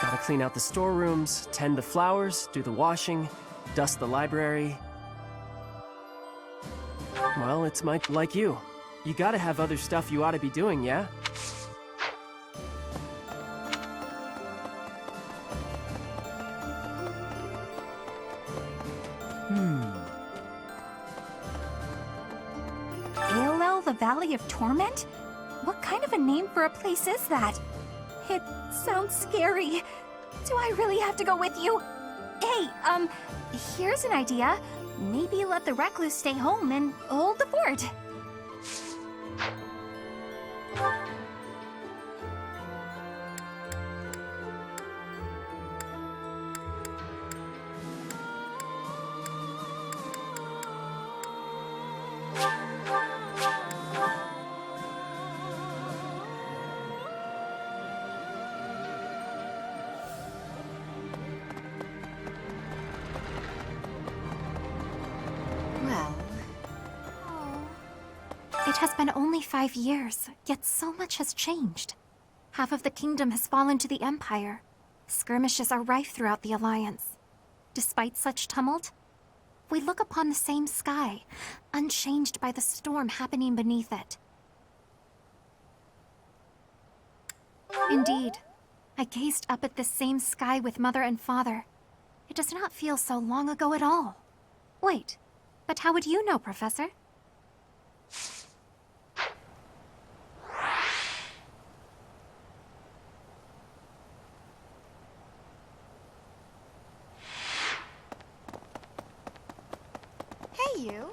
Gotta clean out the storerooms, tend the flowers, do the washing, dust the library. Well, it's like you. You gotta have other stuff you ought to be doing, yeah? Ailell, the Valley of Torment? What kind of a name for a place is that? It sounds scary. Do I really have to go with you? Hey, here's an idea. Maybe let the recluse stay home and hold the fort. It has been only 5 years, yet so much has changed. Half of the kingdom has fallen to the Empire. Skirmishes are rife throughout the Alliance. Despite such tumult, we look upon the same sky, unchanged by the storm happening beneath it. Indeed, I gazed up at this same sky with Mother and Father. It does not feel so long ago at all. Wait, but how would you know, Professor? Hey, you.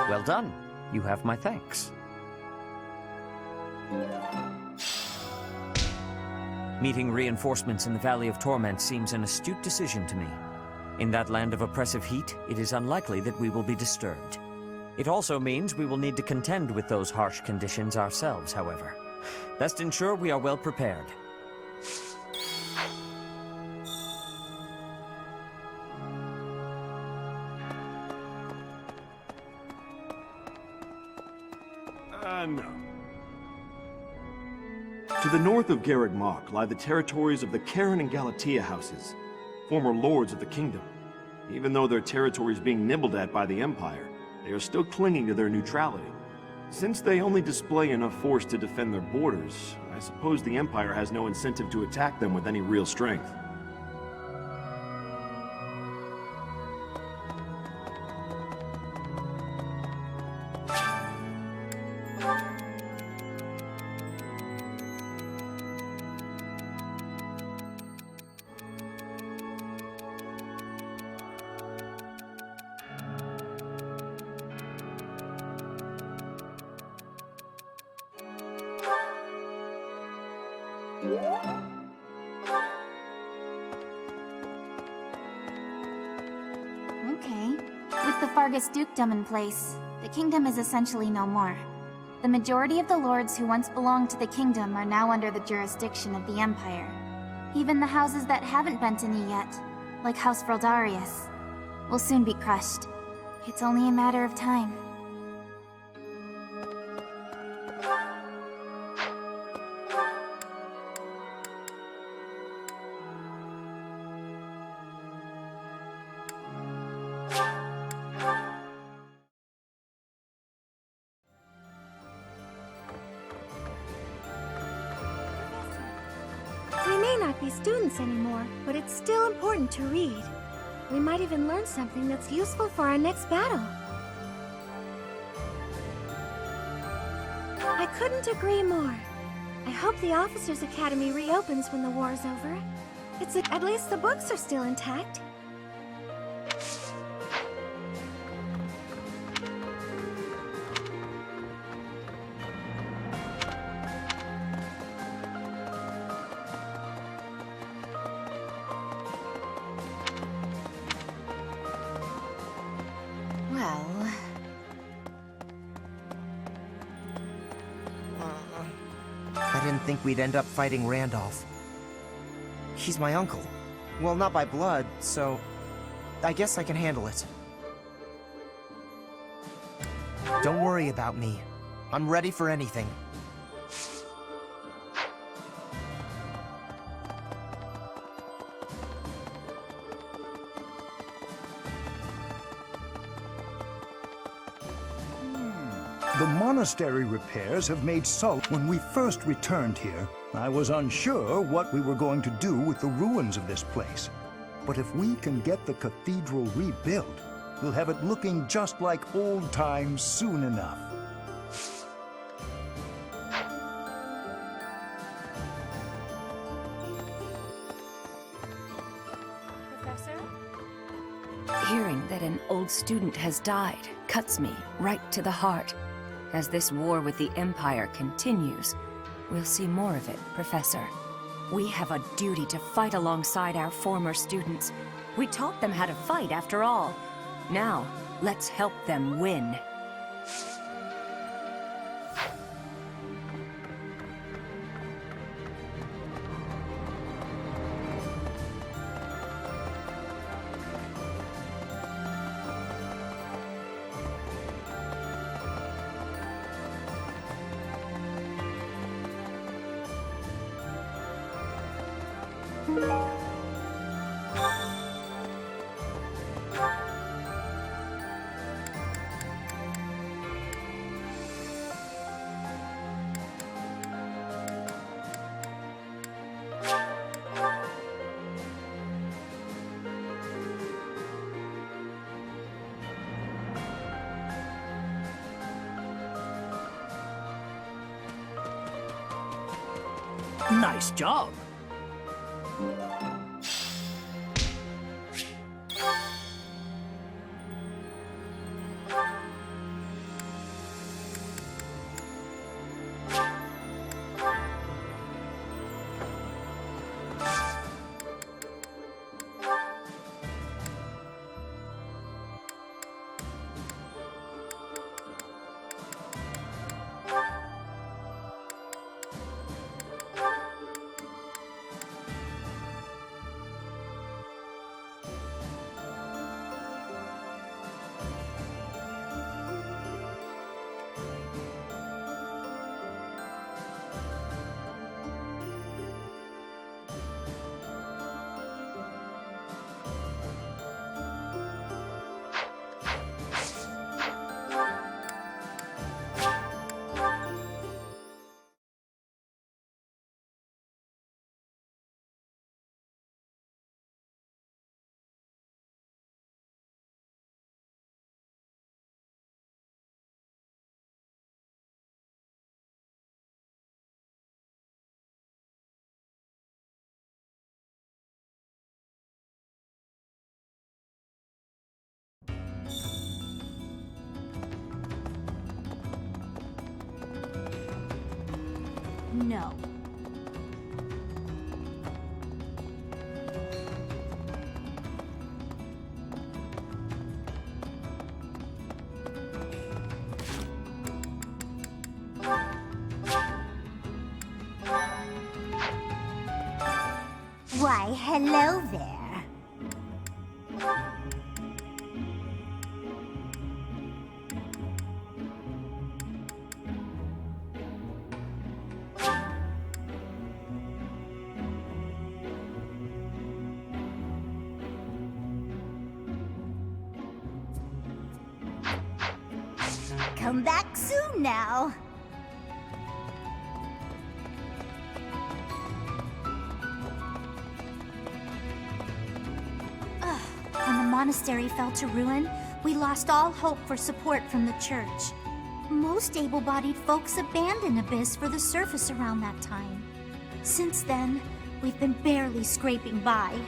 Well done. You have my thanks. Meeting reinforcements in the Valley of Torment seems an astute decision to me. In that land of oppressive heat, it is unlikely that we will be disturbed. It also means we will need to contend with those harsh conditions ourselves, however. Best ensure we are well prepared. No. To the north of Garreg Mach lie the territories of the Karen and Galatea houses, former lords of the kingdom. Even though their territory is being nibbled at by the Empire, they are still clinging to their neutrality. Since they only display enough force to defend their borders, I suppose the Empire has no incentive to attack them with any real strength. Okay. With the Fargus dukedom in place, the kingdom is essentially no more. The majority of the lords who once belonged to the kingdom are now under the jurisdiction of the Empire. Even the houses that haven't bent a knee yet, like House Frildarius, will soon be crushed. It's only a matter of time. We may not be students anymore, but it's still important to read. We might even learn something that's useful for our next battle. I couldn't agree more. I hope the Officers' Academy reopens when the war's over. At least the books are still intact. Well... I didn't think we'd end up fighting Randolph. He's my uncle. Well, not by blood, so... I guess I can handle it. Don't worry about me. I'm ready for anything. The monastery repairs have made salt. When we first returned here, I was unsure what we were going to do with the ruins of this place. But if we can get the cathedral rebuilt, we'll have it looking just like old times soon enough. Professor? Hearing that an old student has died cuts me right to the heart. As this war with the Empire continues, we'll see more of it, Professor. We have a duty to fight alongside our former students. We taught them how to fight, after all. Now, let's help them win. Nice job. No. Hello there. Come back soon now. When the monastery fell to ruin, we lost all hope for support from the church. Most able-bodied folks abandoned Abyss for the surface around that time. Since then, we've been barely scraping by.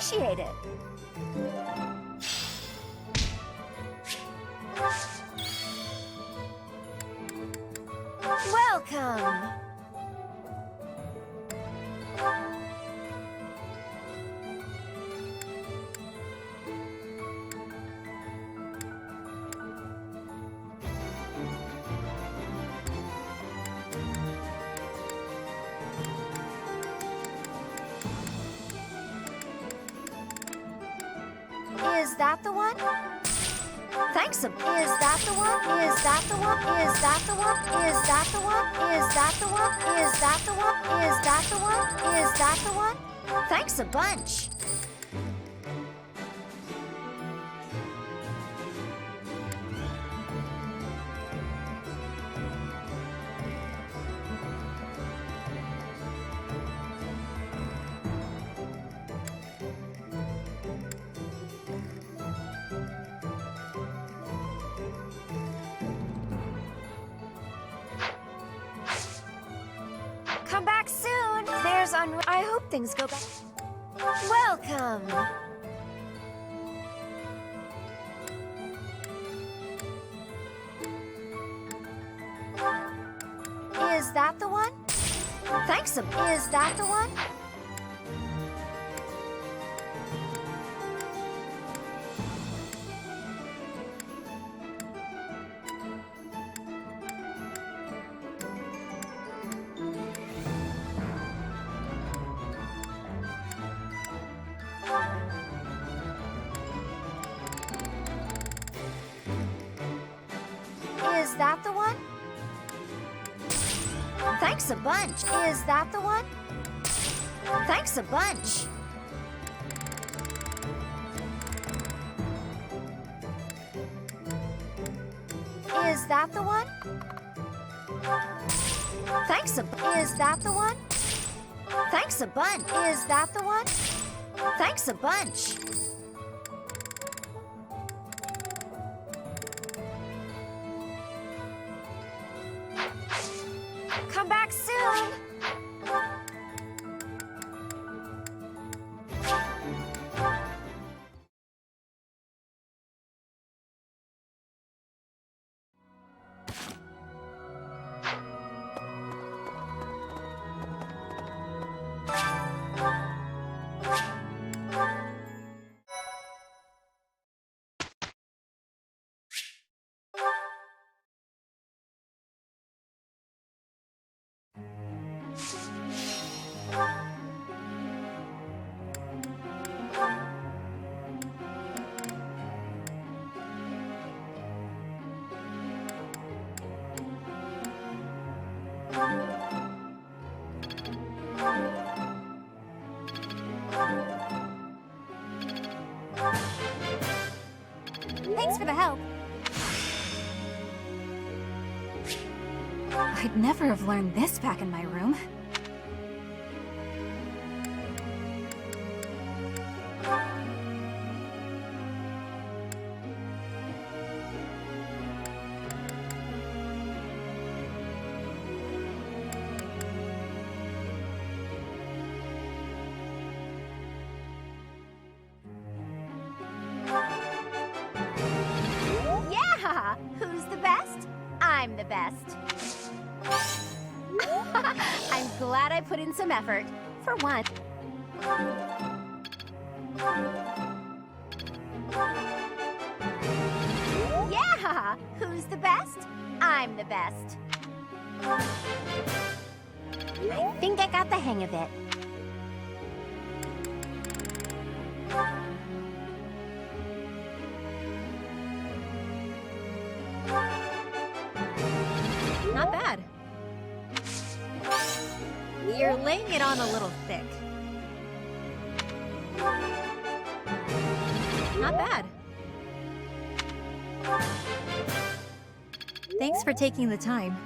appreciate it. Welcome! Is that the one? Thanks. Is that the one? Is that the one? Is that the one? Is that the one? Is that the one? Is that the one? Is that the one? Is that the one? Thanks a bunch. Come back soon. I hope things go back. Welcome. Is that the one? Thanks. Is that the one? Is that the one? Thanks a bunch. Is that the one? Thanks a bunch. Is that the one? Thanks a Is that the one? Thanks a bunch. Is that the one? Thanks a bunch. Come back soon. Thanks for the help. I'd never have learned this back in my room. Yeah! Who's the best? I'm the best. I'm glad I put in some effort. For one. Yeah! Who's the best? I'm the best. I think I got the hang of it. Not bad. You're laying it on a little thick. Not bad. Thanks for taking the time.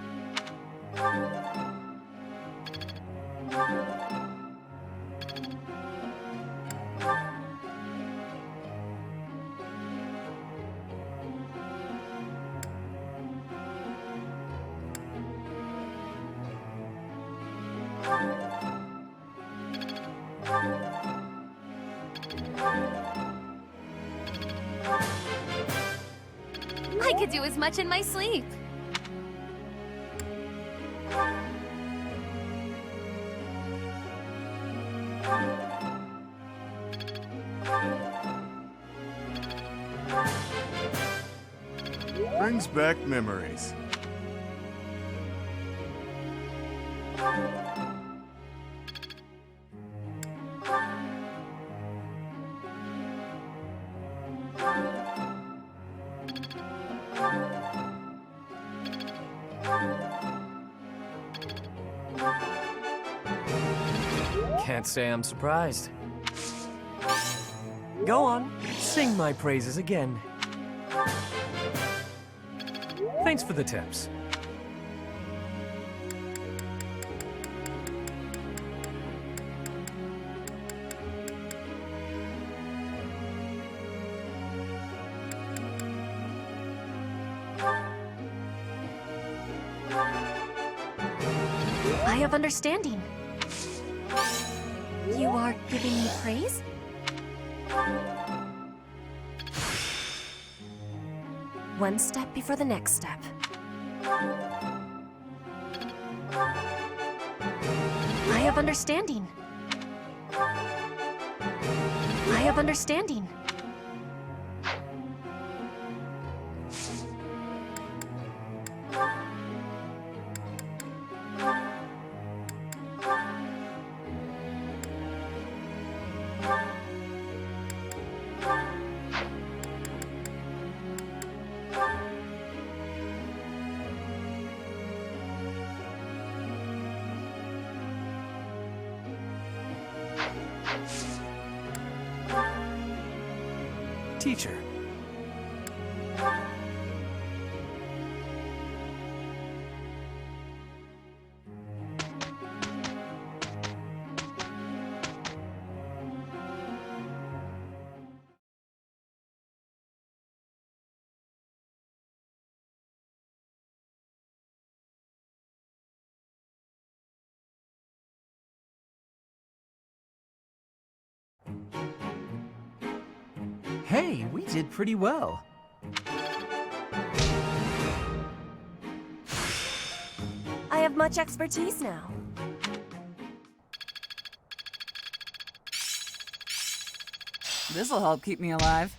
could do as much in my sleep. Brings back memories. Can't say I'm surprised. Go on, sing my praises again. Thanks for the tips. I have understanding. You are giving me praise? One step before the next step. I have understanding. I have understanding. Teacher. Hey, we did pretty well. I have much expertise now. This'll help keep me alive.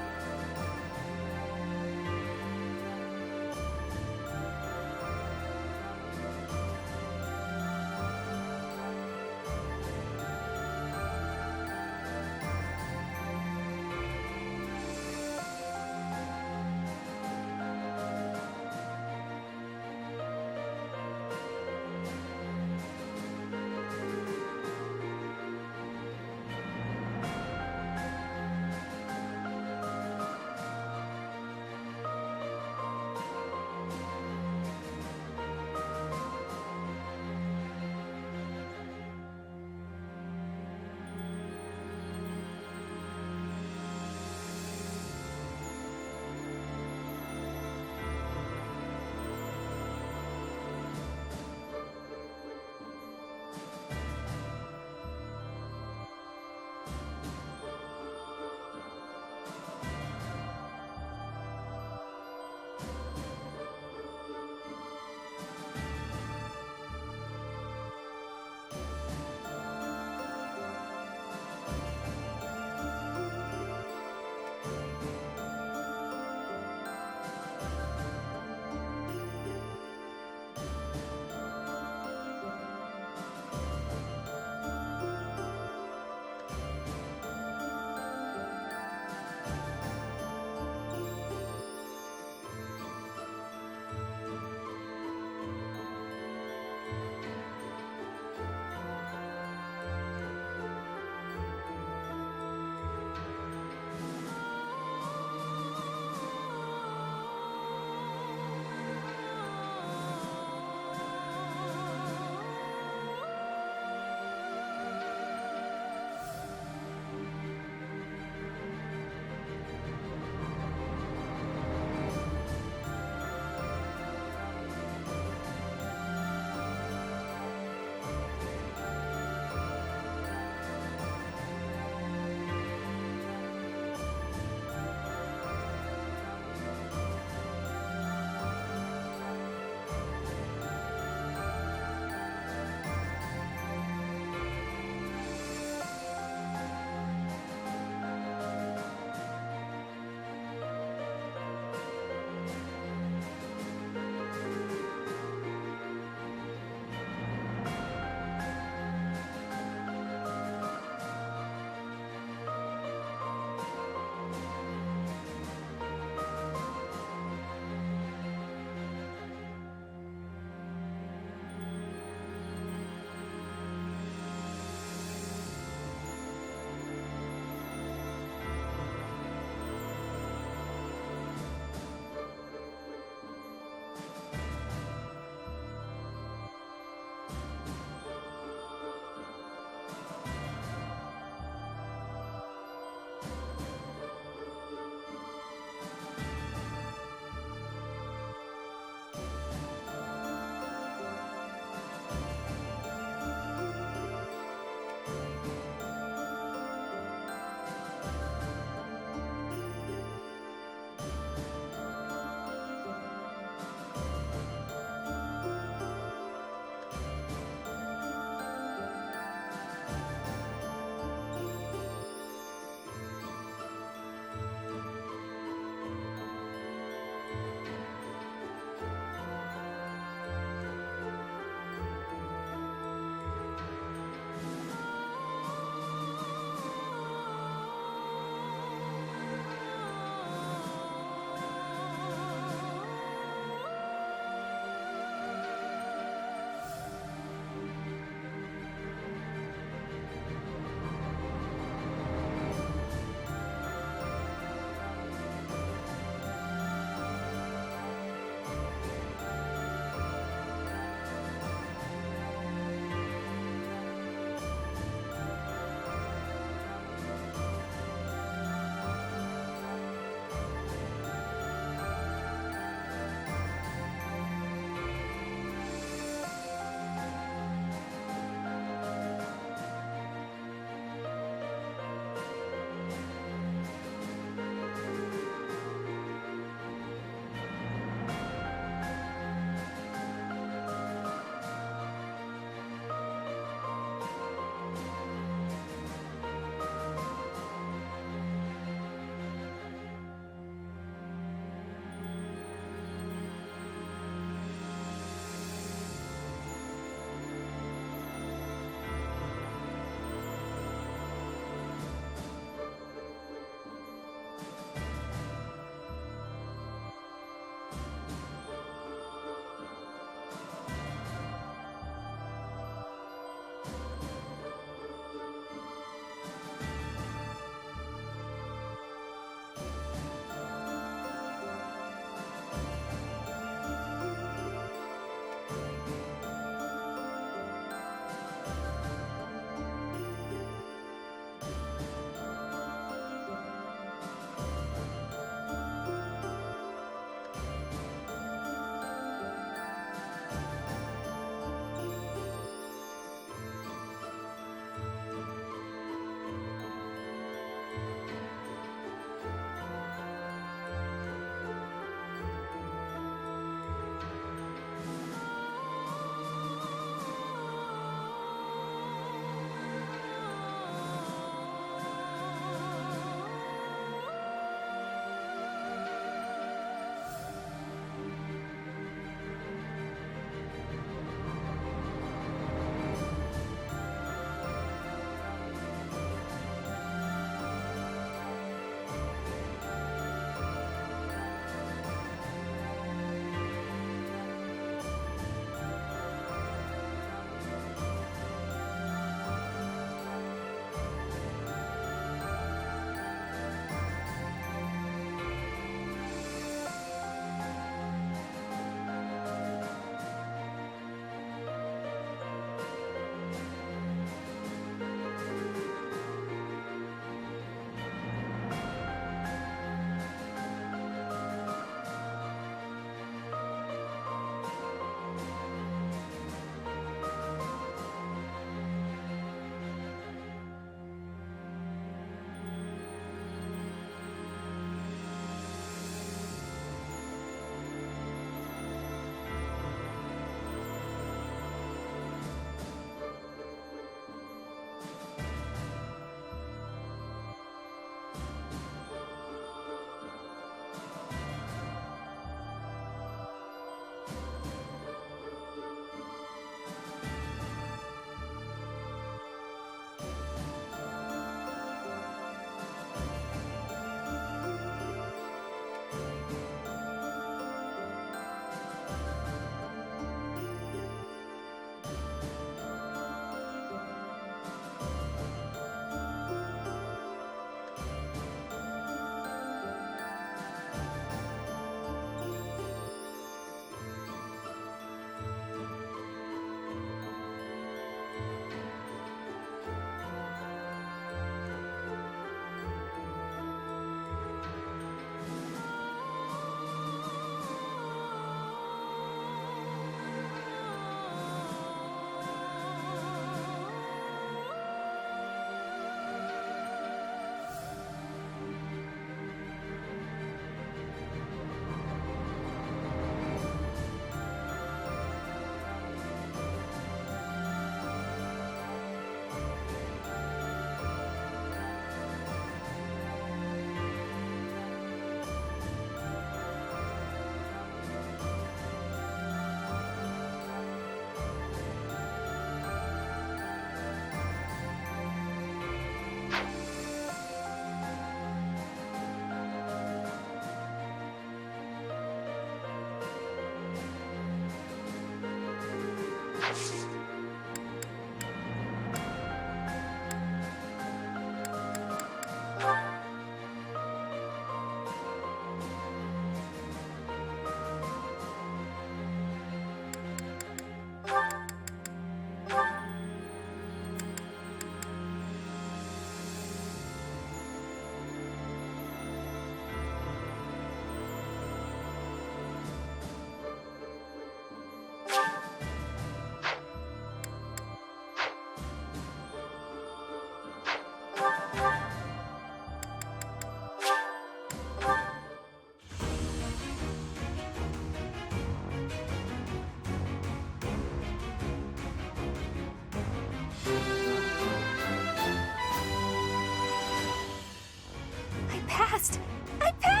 passed! I passed!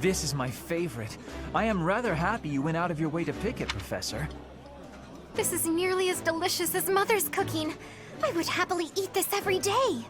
This is my favorite. I am rather happy you went out of your way to pick it, Professor. This is nearly as delicious as Mother's cooking. I would happily eat this every day.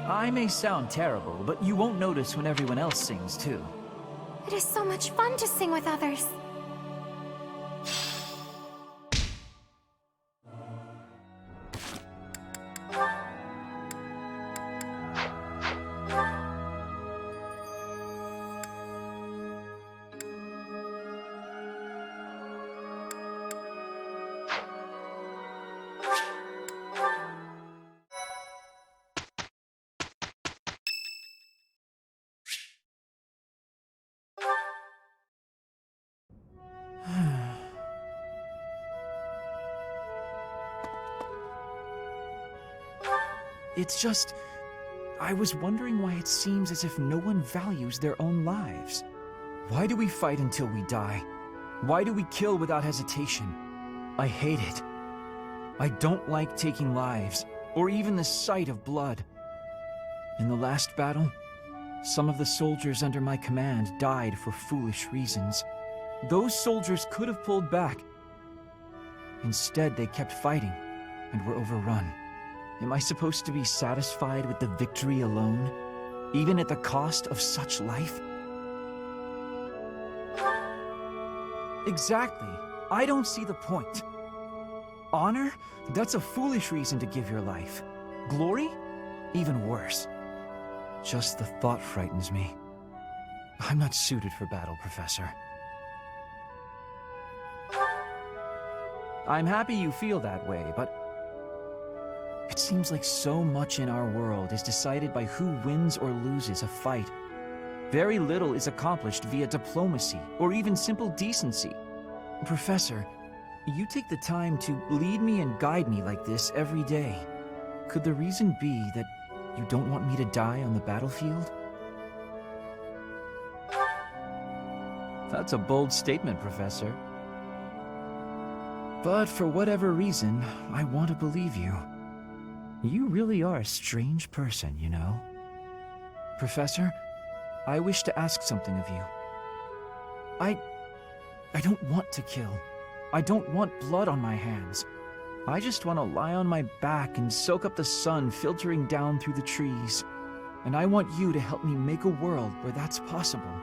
I may sound terrible, but you won't notice when everyone else sings, too. It is so much fun to sing with others. It's just... I was wondering why it seems as if no one values their own lives. Why do we fight until we die? Why do we kill without hesitation? I hate it. I don't like taking lives, or even the sight of blood. In the last battle, some of the soldiers under my command died for foolish reasons. Those soldiers could have pulled back. Instead, they kept fighting, and were overrun. Am I supposed to be satisfied with the victory alone, even at the cost of such life? Exactly. I don't see the point. Honor? That's a foolish reason to give your life. Glory? Even worse. Just the thought frightens me. I'm not suited for battle, Professor. I'm happy you feel that way, but it seems like so much in our world is decided by who wins or loses a fight. Very little is accomplished via diplomacy or even simple decency. Professor, you take the time to lead me and guide me like this every day. Could the reason be that you don't want me to die on the battlefield? That's a bold statement, Professor. But for whatever reason, I want to believe you. You really are a strange person, you know. Professor, I wish to ask something of you. I don't want to kill. I don't want blood on my hands. I just want to lie on my back and soak up the sun filtering down through the trees. And I want you to help me make a world where that's possible.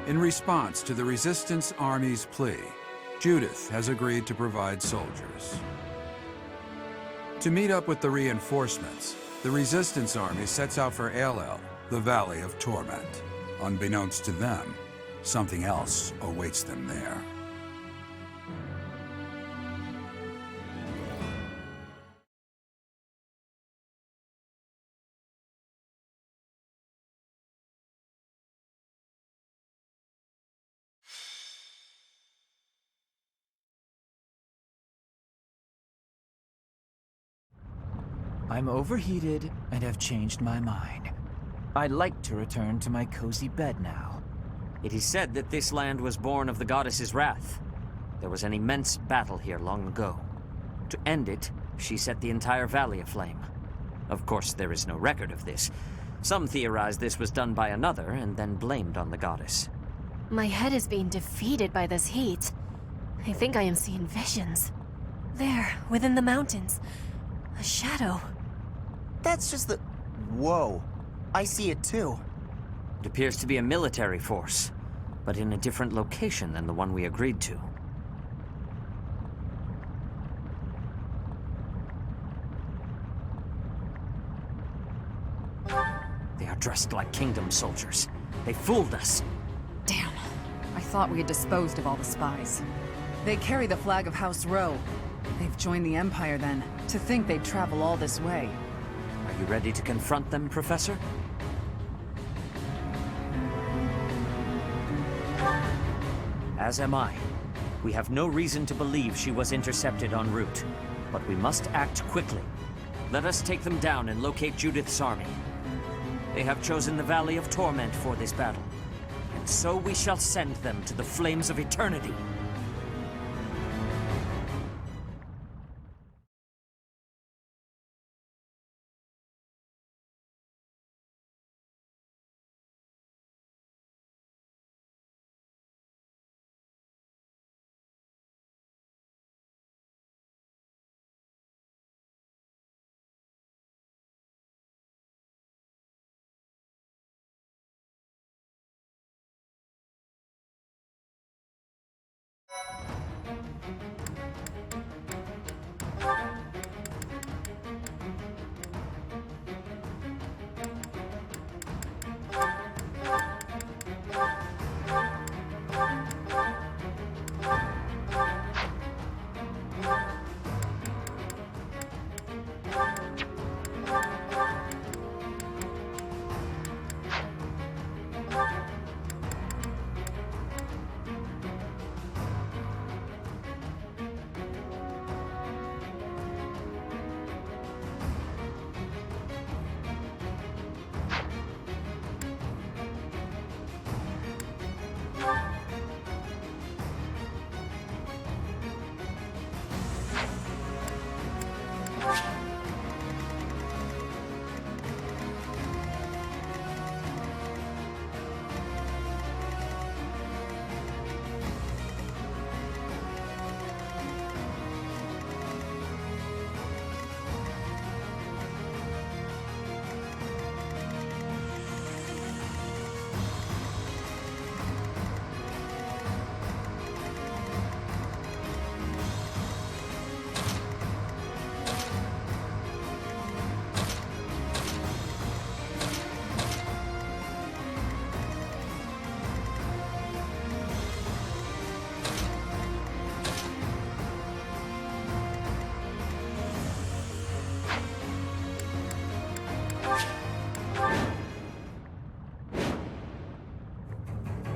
In response to the Resistance Army's plea, Judith has agreed to provide soldiers. To meet up with the reinforcements, the Resistance Army sets out for Ailell, the Valley of Torment. Unbeknownst to them, something else awaits them there. I'm overheated and have changed my mind. I'd like to return to my cozy bed now. It is said that this land was born of the goddess's wrath. There was an immense battle here long ago. To end it, she set the entire valley aflame. Of course, there is no record of this. Some theorize this was done by another and then blamed on the goddess. My head is being defeated by this heat. I think I am seeing visions. There, within the mountains. A shadow. That's just the... Whoa. I see it too. It appears to be a military force, but in a different location than the one we agreed to. They are dressed like kingdom soldiers. They fooled us. Damn. I thought we had disposed of all the spies. They carry the flag of House Rowe. They've joined the Empire then. To think they'd travel all this way. Are you ready to confront them, Professor? As am I. We have no reason to believe she was intercepted en route, but we must act quickly. Let us take them down and locate Judith's army. They have chosen the Valley of Torment for this battle, and so we shall send them to the flames of eternity.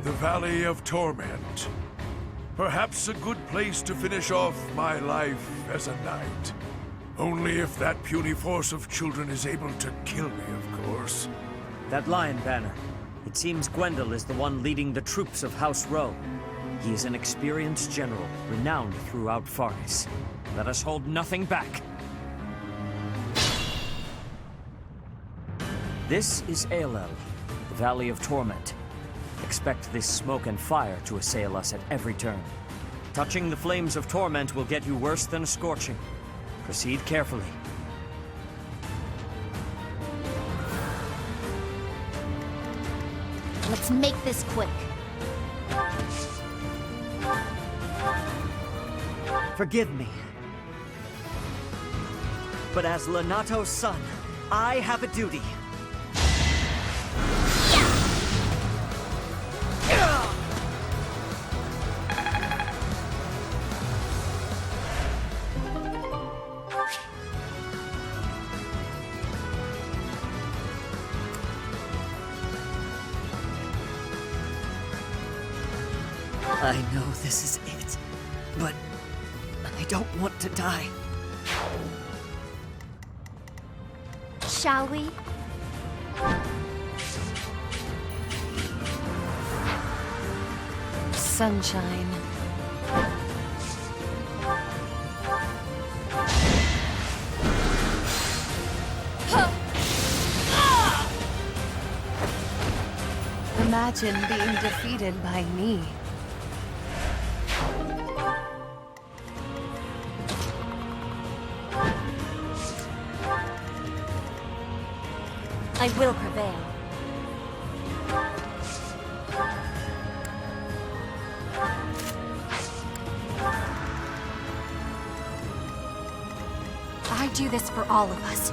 The Valley of Torment. Perhaps a good place to finish off my life as a knight. Only if that puny force of children is able to kill me, of course. That lion banner. It seems Gwendol is the one leading the troops of House Rowe. He is an experienced general, renowned throughout Fargus. Let us hold nothing back. This is Ailell, the Valley of Torment. Expect this smoke and fire to assail us at every turn. Touching the flames of torment will get you worse than a scorching. Proceed carefully. Let's make this quick. Forgive me. But as Lenato's son, I have a duty. I know this is it, but I don't want to die. Shall we? Sunshine. Imagine being defeated by me. I will prevail. I do this for all of us.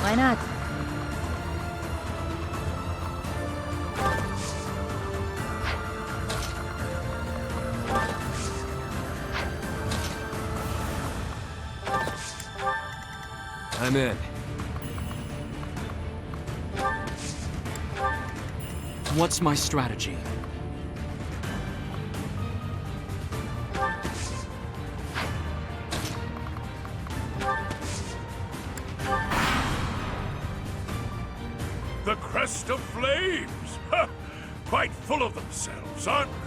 Why not? I'm in. What's my strategy? The crest of flames! Ha! Quite full of themselves, aren't they?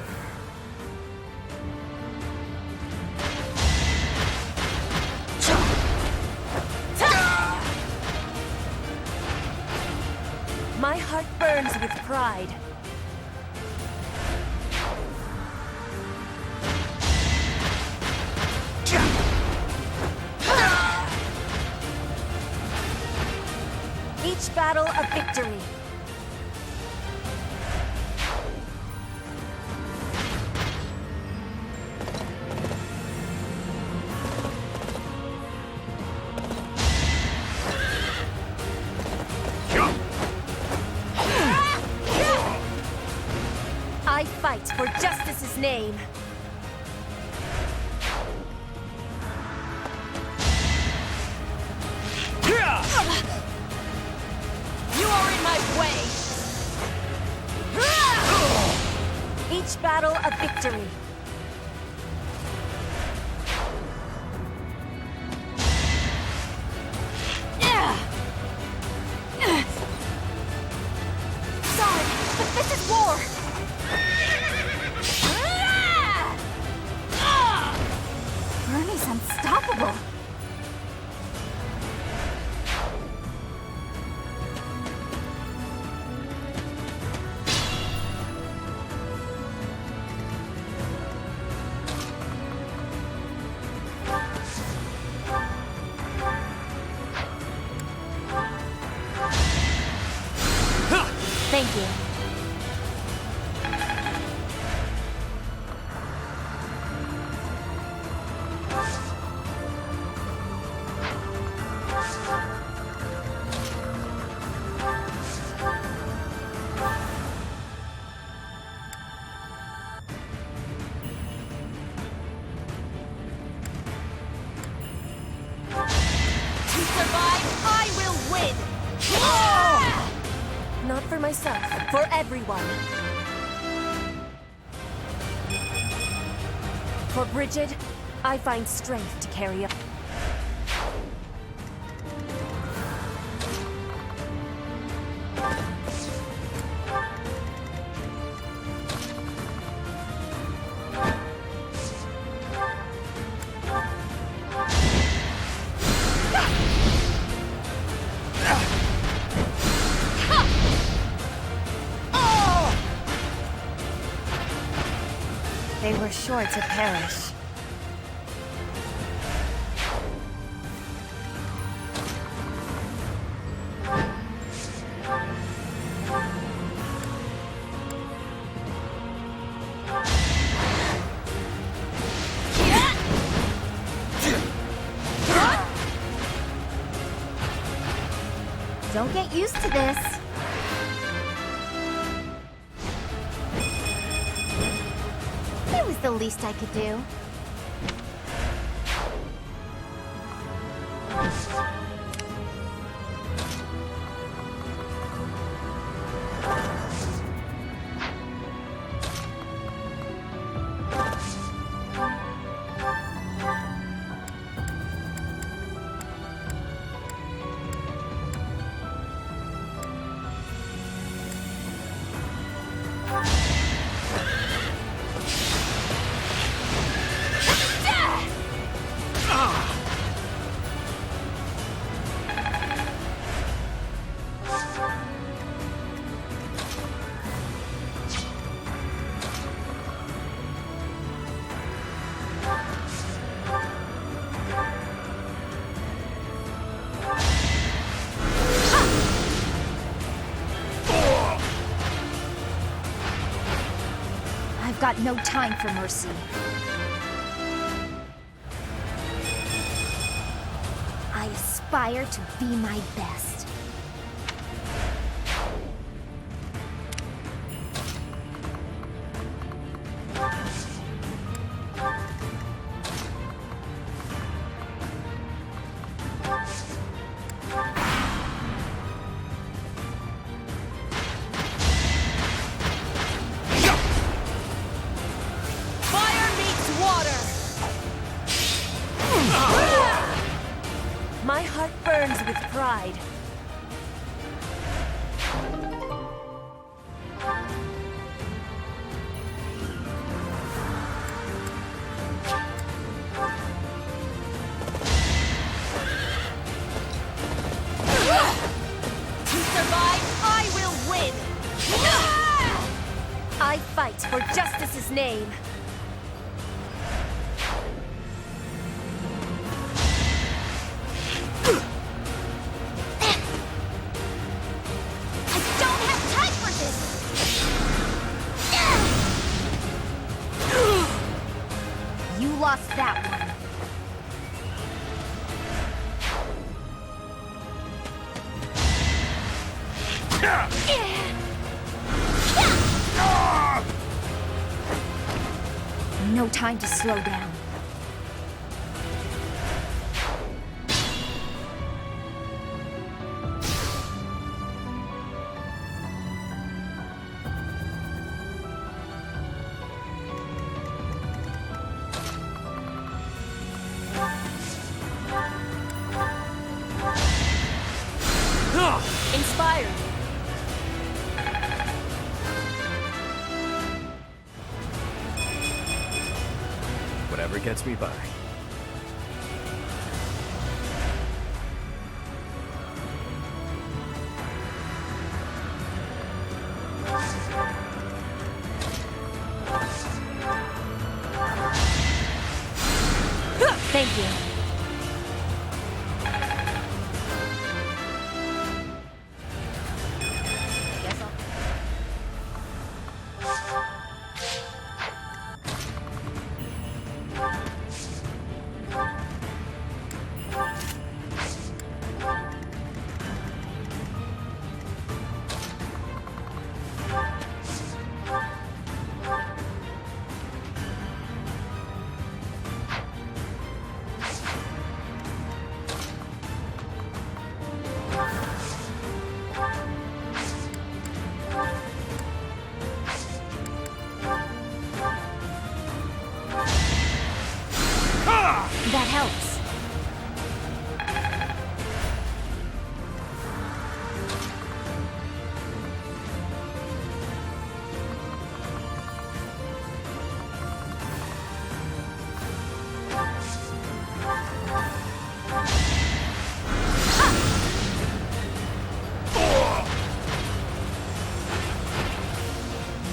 My heart burns with pride. Each battle a victory. I fight for justice's name. You are in my way. Each battle a victory. Sorry, but this is war. Bernie's unstoppable. Thank you. To survive, I will win! Not for myself, for everyone. For Bridget, I find strength to carry up. They were sure to perish. Don't get used to this. It was the least I could do. I've got no time for mercy. I aspire to be my best. My heart burns with pride. To survive, I will win! I fight for justice's name. I don't have time for this! You lost that one. No time to slow down. Inspired. Whatever gets me by. Thank you. That helps.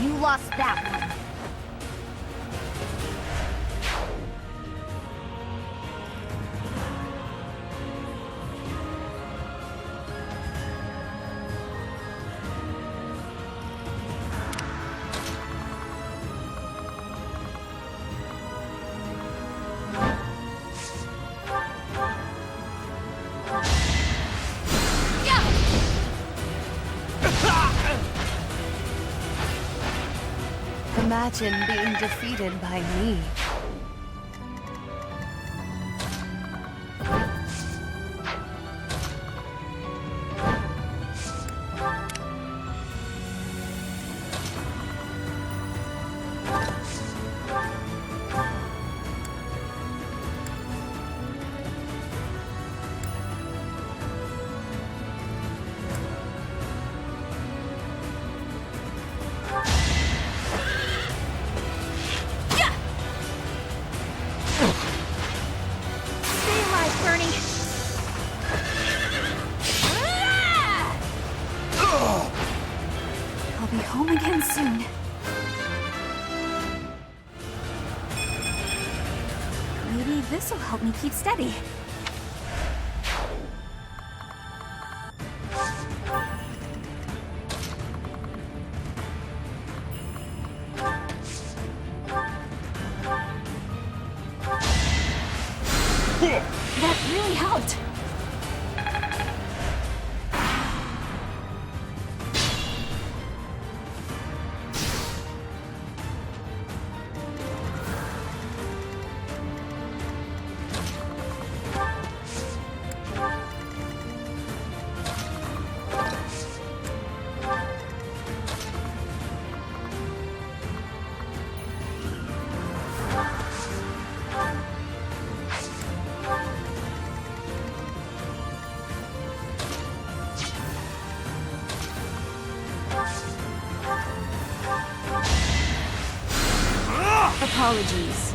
You lost that one. Imagine being defeated by me. I'll be home again soon. Maybe this'll help me keep steady. That really helped. Apologies.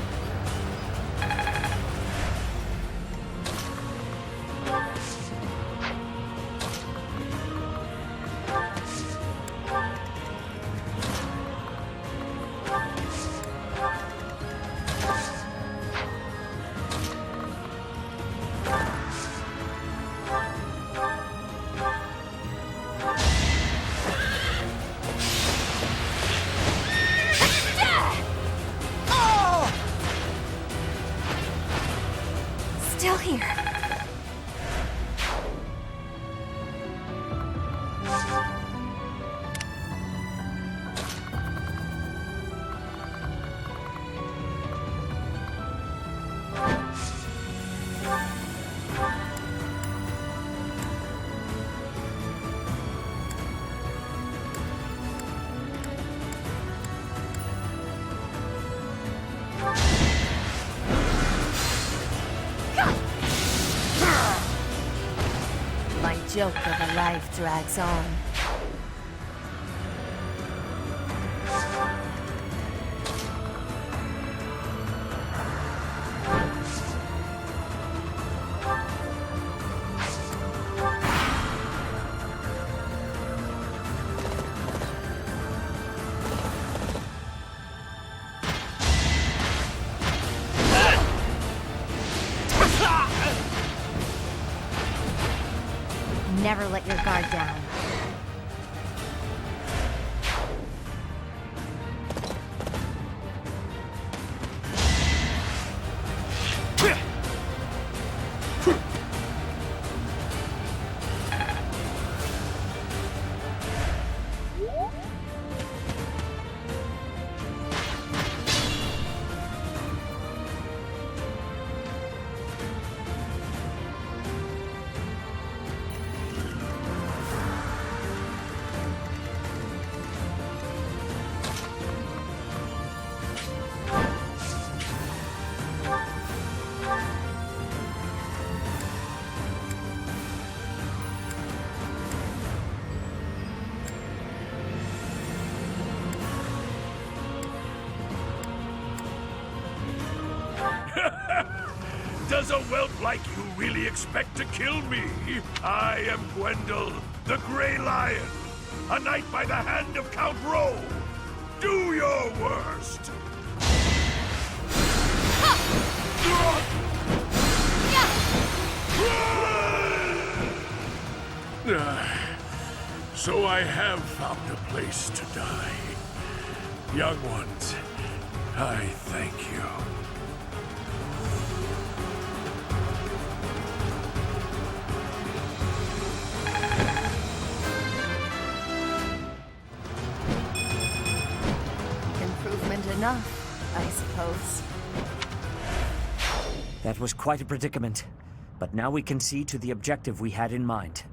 Still here. My joke of a life drags on. Never let your guard down. Does a whelp like you really expect to kill me? I am Gwendol, the Grey Lion, a knight by the hand of Count Rowe. Do your worst! So I have found a place to die. Young ones, I thank you. Improvement enough, I suppose. That was quite a predicament, but now we can see to the objective we had in mind.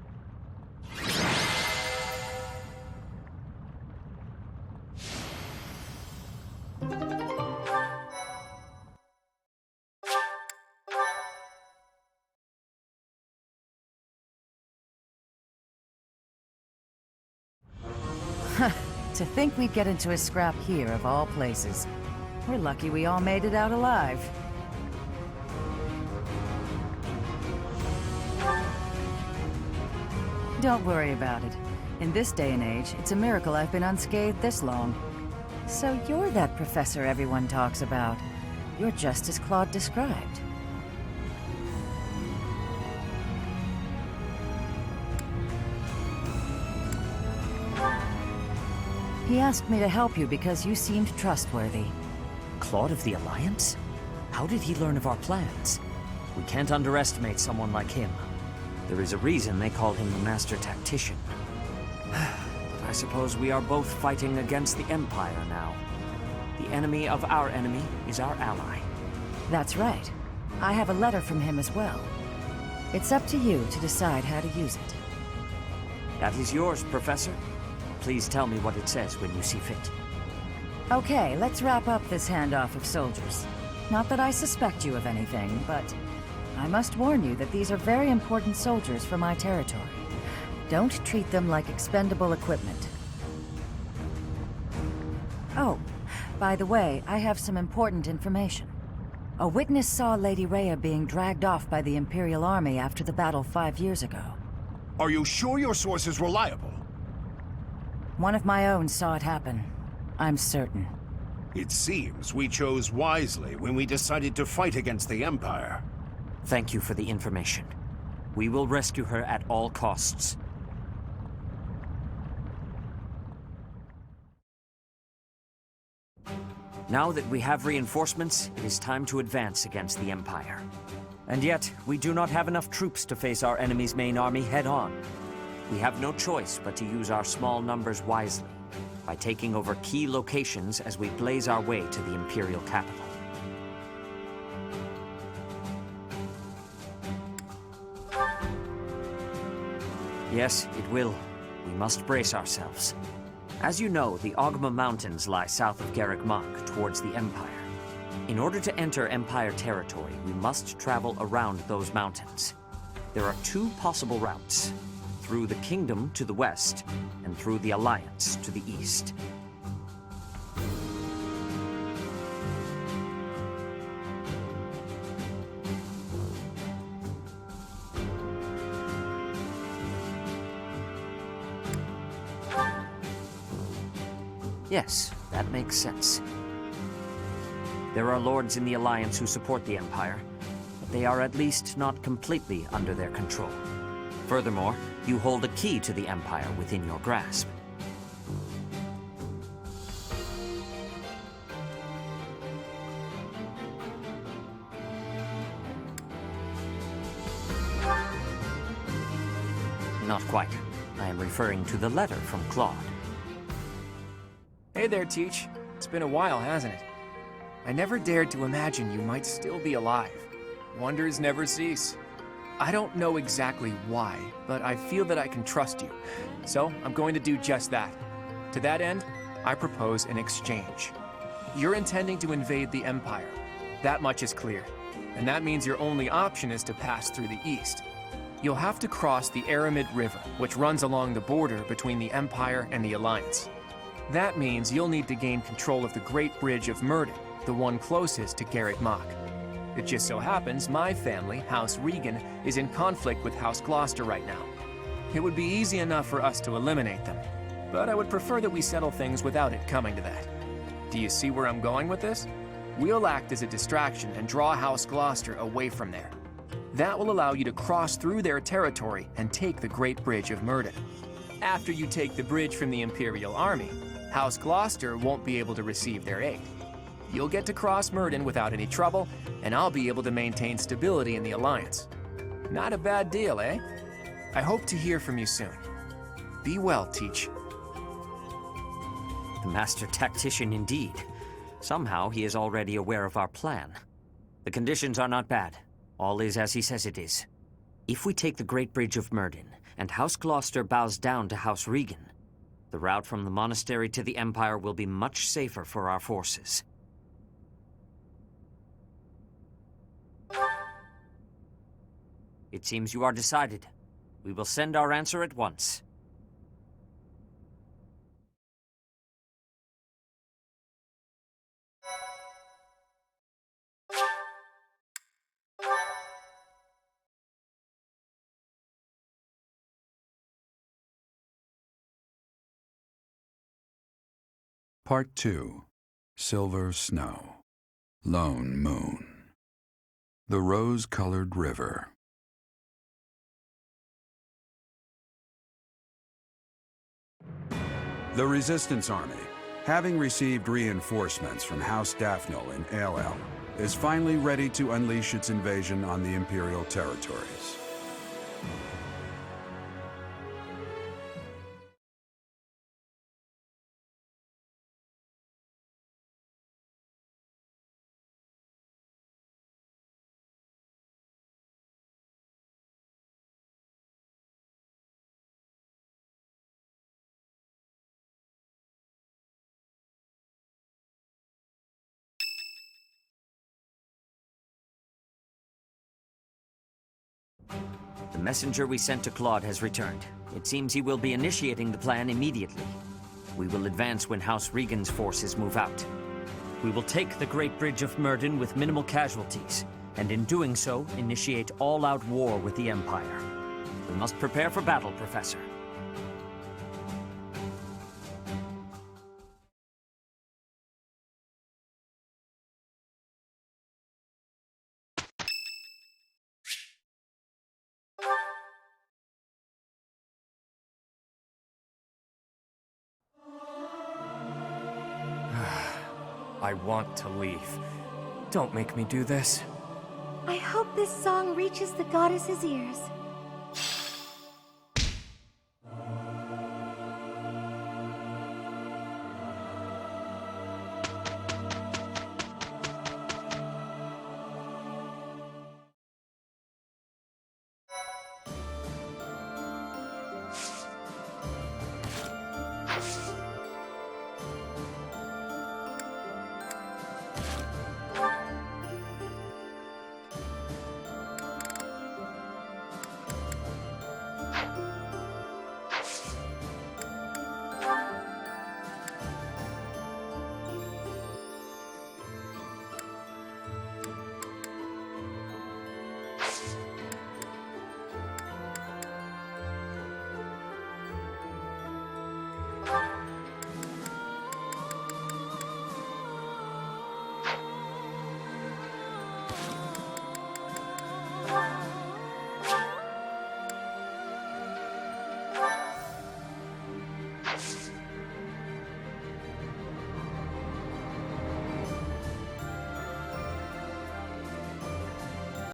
To think we'd get into a scrap here, of all places. We're lucky we all made it out alive. Don't worry about it. In this day and age, it's a miracle I've been unscathed this long. So you're that professor everyone talks about. You're just as Claude described. He asked me to help you because you seemed trustworthy. Claude of the Alliance? How did he learn of our plans? We can't underestimate someone like him. There is a reason they call him the Master Tactician. I suppose we are both fighting against the Empire now. The enemy of our enemy is our ally. That's right. I have a letter from him as well. It's up to you to decide how to use it. That is yours, Professor. Please tell me what it says when you see fit. Okay, let's wrap up this handoff of soldiers. Not that I suspect you of anything, but I must warn you that these are very important soldiers for my territory. Don't treat them like expendable equipment. Oh, By the way, I have some important information. A witness saw Lady Rhea being dragged off by the Imperial Army after the battle 5 years ago. Are you sure your source is reliable? One of my own saw it happen. I'm certain. It seems we chose wisely when we decided to fight against the Empire. Thank you for the information. We will rescue her at all costs. Now that we have reinforcements, it is time to advance against the Empire. And yet, we do not have enough troops to face our enemy's main army head-on. We have no choice but to use our small numbers wisely, by taking over key locations as we blaze our way to the Imperial capital. Yes, it will. We must brace ourselves. As you know, the Ogma Mountains lie south of Garrick Mach, towards the Empire. In order to enter Empire territory, we must travel around those mountains. There are 2 possible routes: through the Kingdom to the west, and through the Alliance to the east. Yes, that makes sense. There are lords in the Alliance who support the Empire, but they are at least not completely under their control. Furthermore, you hold a key to the Empire within your grasp. Not quite. I am referring to the letter from Claude. Hey there, Teach. It's been a while, hasn't it? I never dared to imagine you might still be alive. Wonders never cease. I don't know exactly why, but I feel that I can trust you. So, I'm going to do just that. To that end, I propose an exchange. You're intending to invade the Empire. That much is clear. And that means your only option is to pass through the east. You'll have to cross the Aramid River, which runs along the border between the Empire and the Alliance. That means you'll need to gain control of the Great Bridge of Murden, the one closest to Garrick Mach. It just so happens my family, House Regan, is in conflict with House Gloucester right now. It would be easy enough for us to eliminate them, but I would prefer that we settle things without it coming to that. Do you see where I'm going with this? We'll act as a distraction and draw House Gloucester away from there. That will allow you to cross through their territory and take the Great Bridge of Murden. After you take the bridge from the Imperial Army, House Gloucester won't be able to receive their aid. You'll get to cross Murden without any trouble, and I'll be able to maintain stability in the Alliance. Not a bad deal, eh? I hope to hear from you soon. Be well, Teach. The master tactician indeed. Somehow he is already aware of our plan. The conditions are not bad. All is as he says it is. If we take the Great Bridge of Murden, and House Gloucester bows down to House Regan, the route from the monastery to the Empire will be much safer for our forces. It seems you are decided. We will send our answer at once. Part 2. Silver Snow. Lone Moon. The Rose-Colored River. The Resistance Army, having received reinforcements from House Daphnel in Ailell, is finally ready to unleash its invasion on the Imperial territories. The messenger we sent to Claude has returned. It seems he will be initiating the plan immediately. We will advance when House Regan's forces move out. We will take the Great Bridge of Myrddin with minimal casualties, and in doing so, initiate all-out war with the Empire. We must prepare for battle, Professor. I want to leave. Don't make me do this. I hope this song reaches the goddess's ears.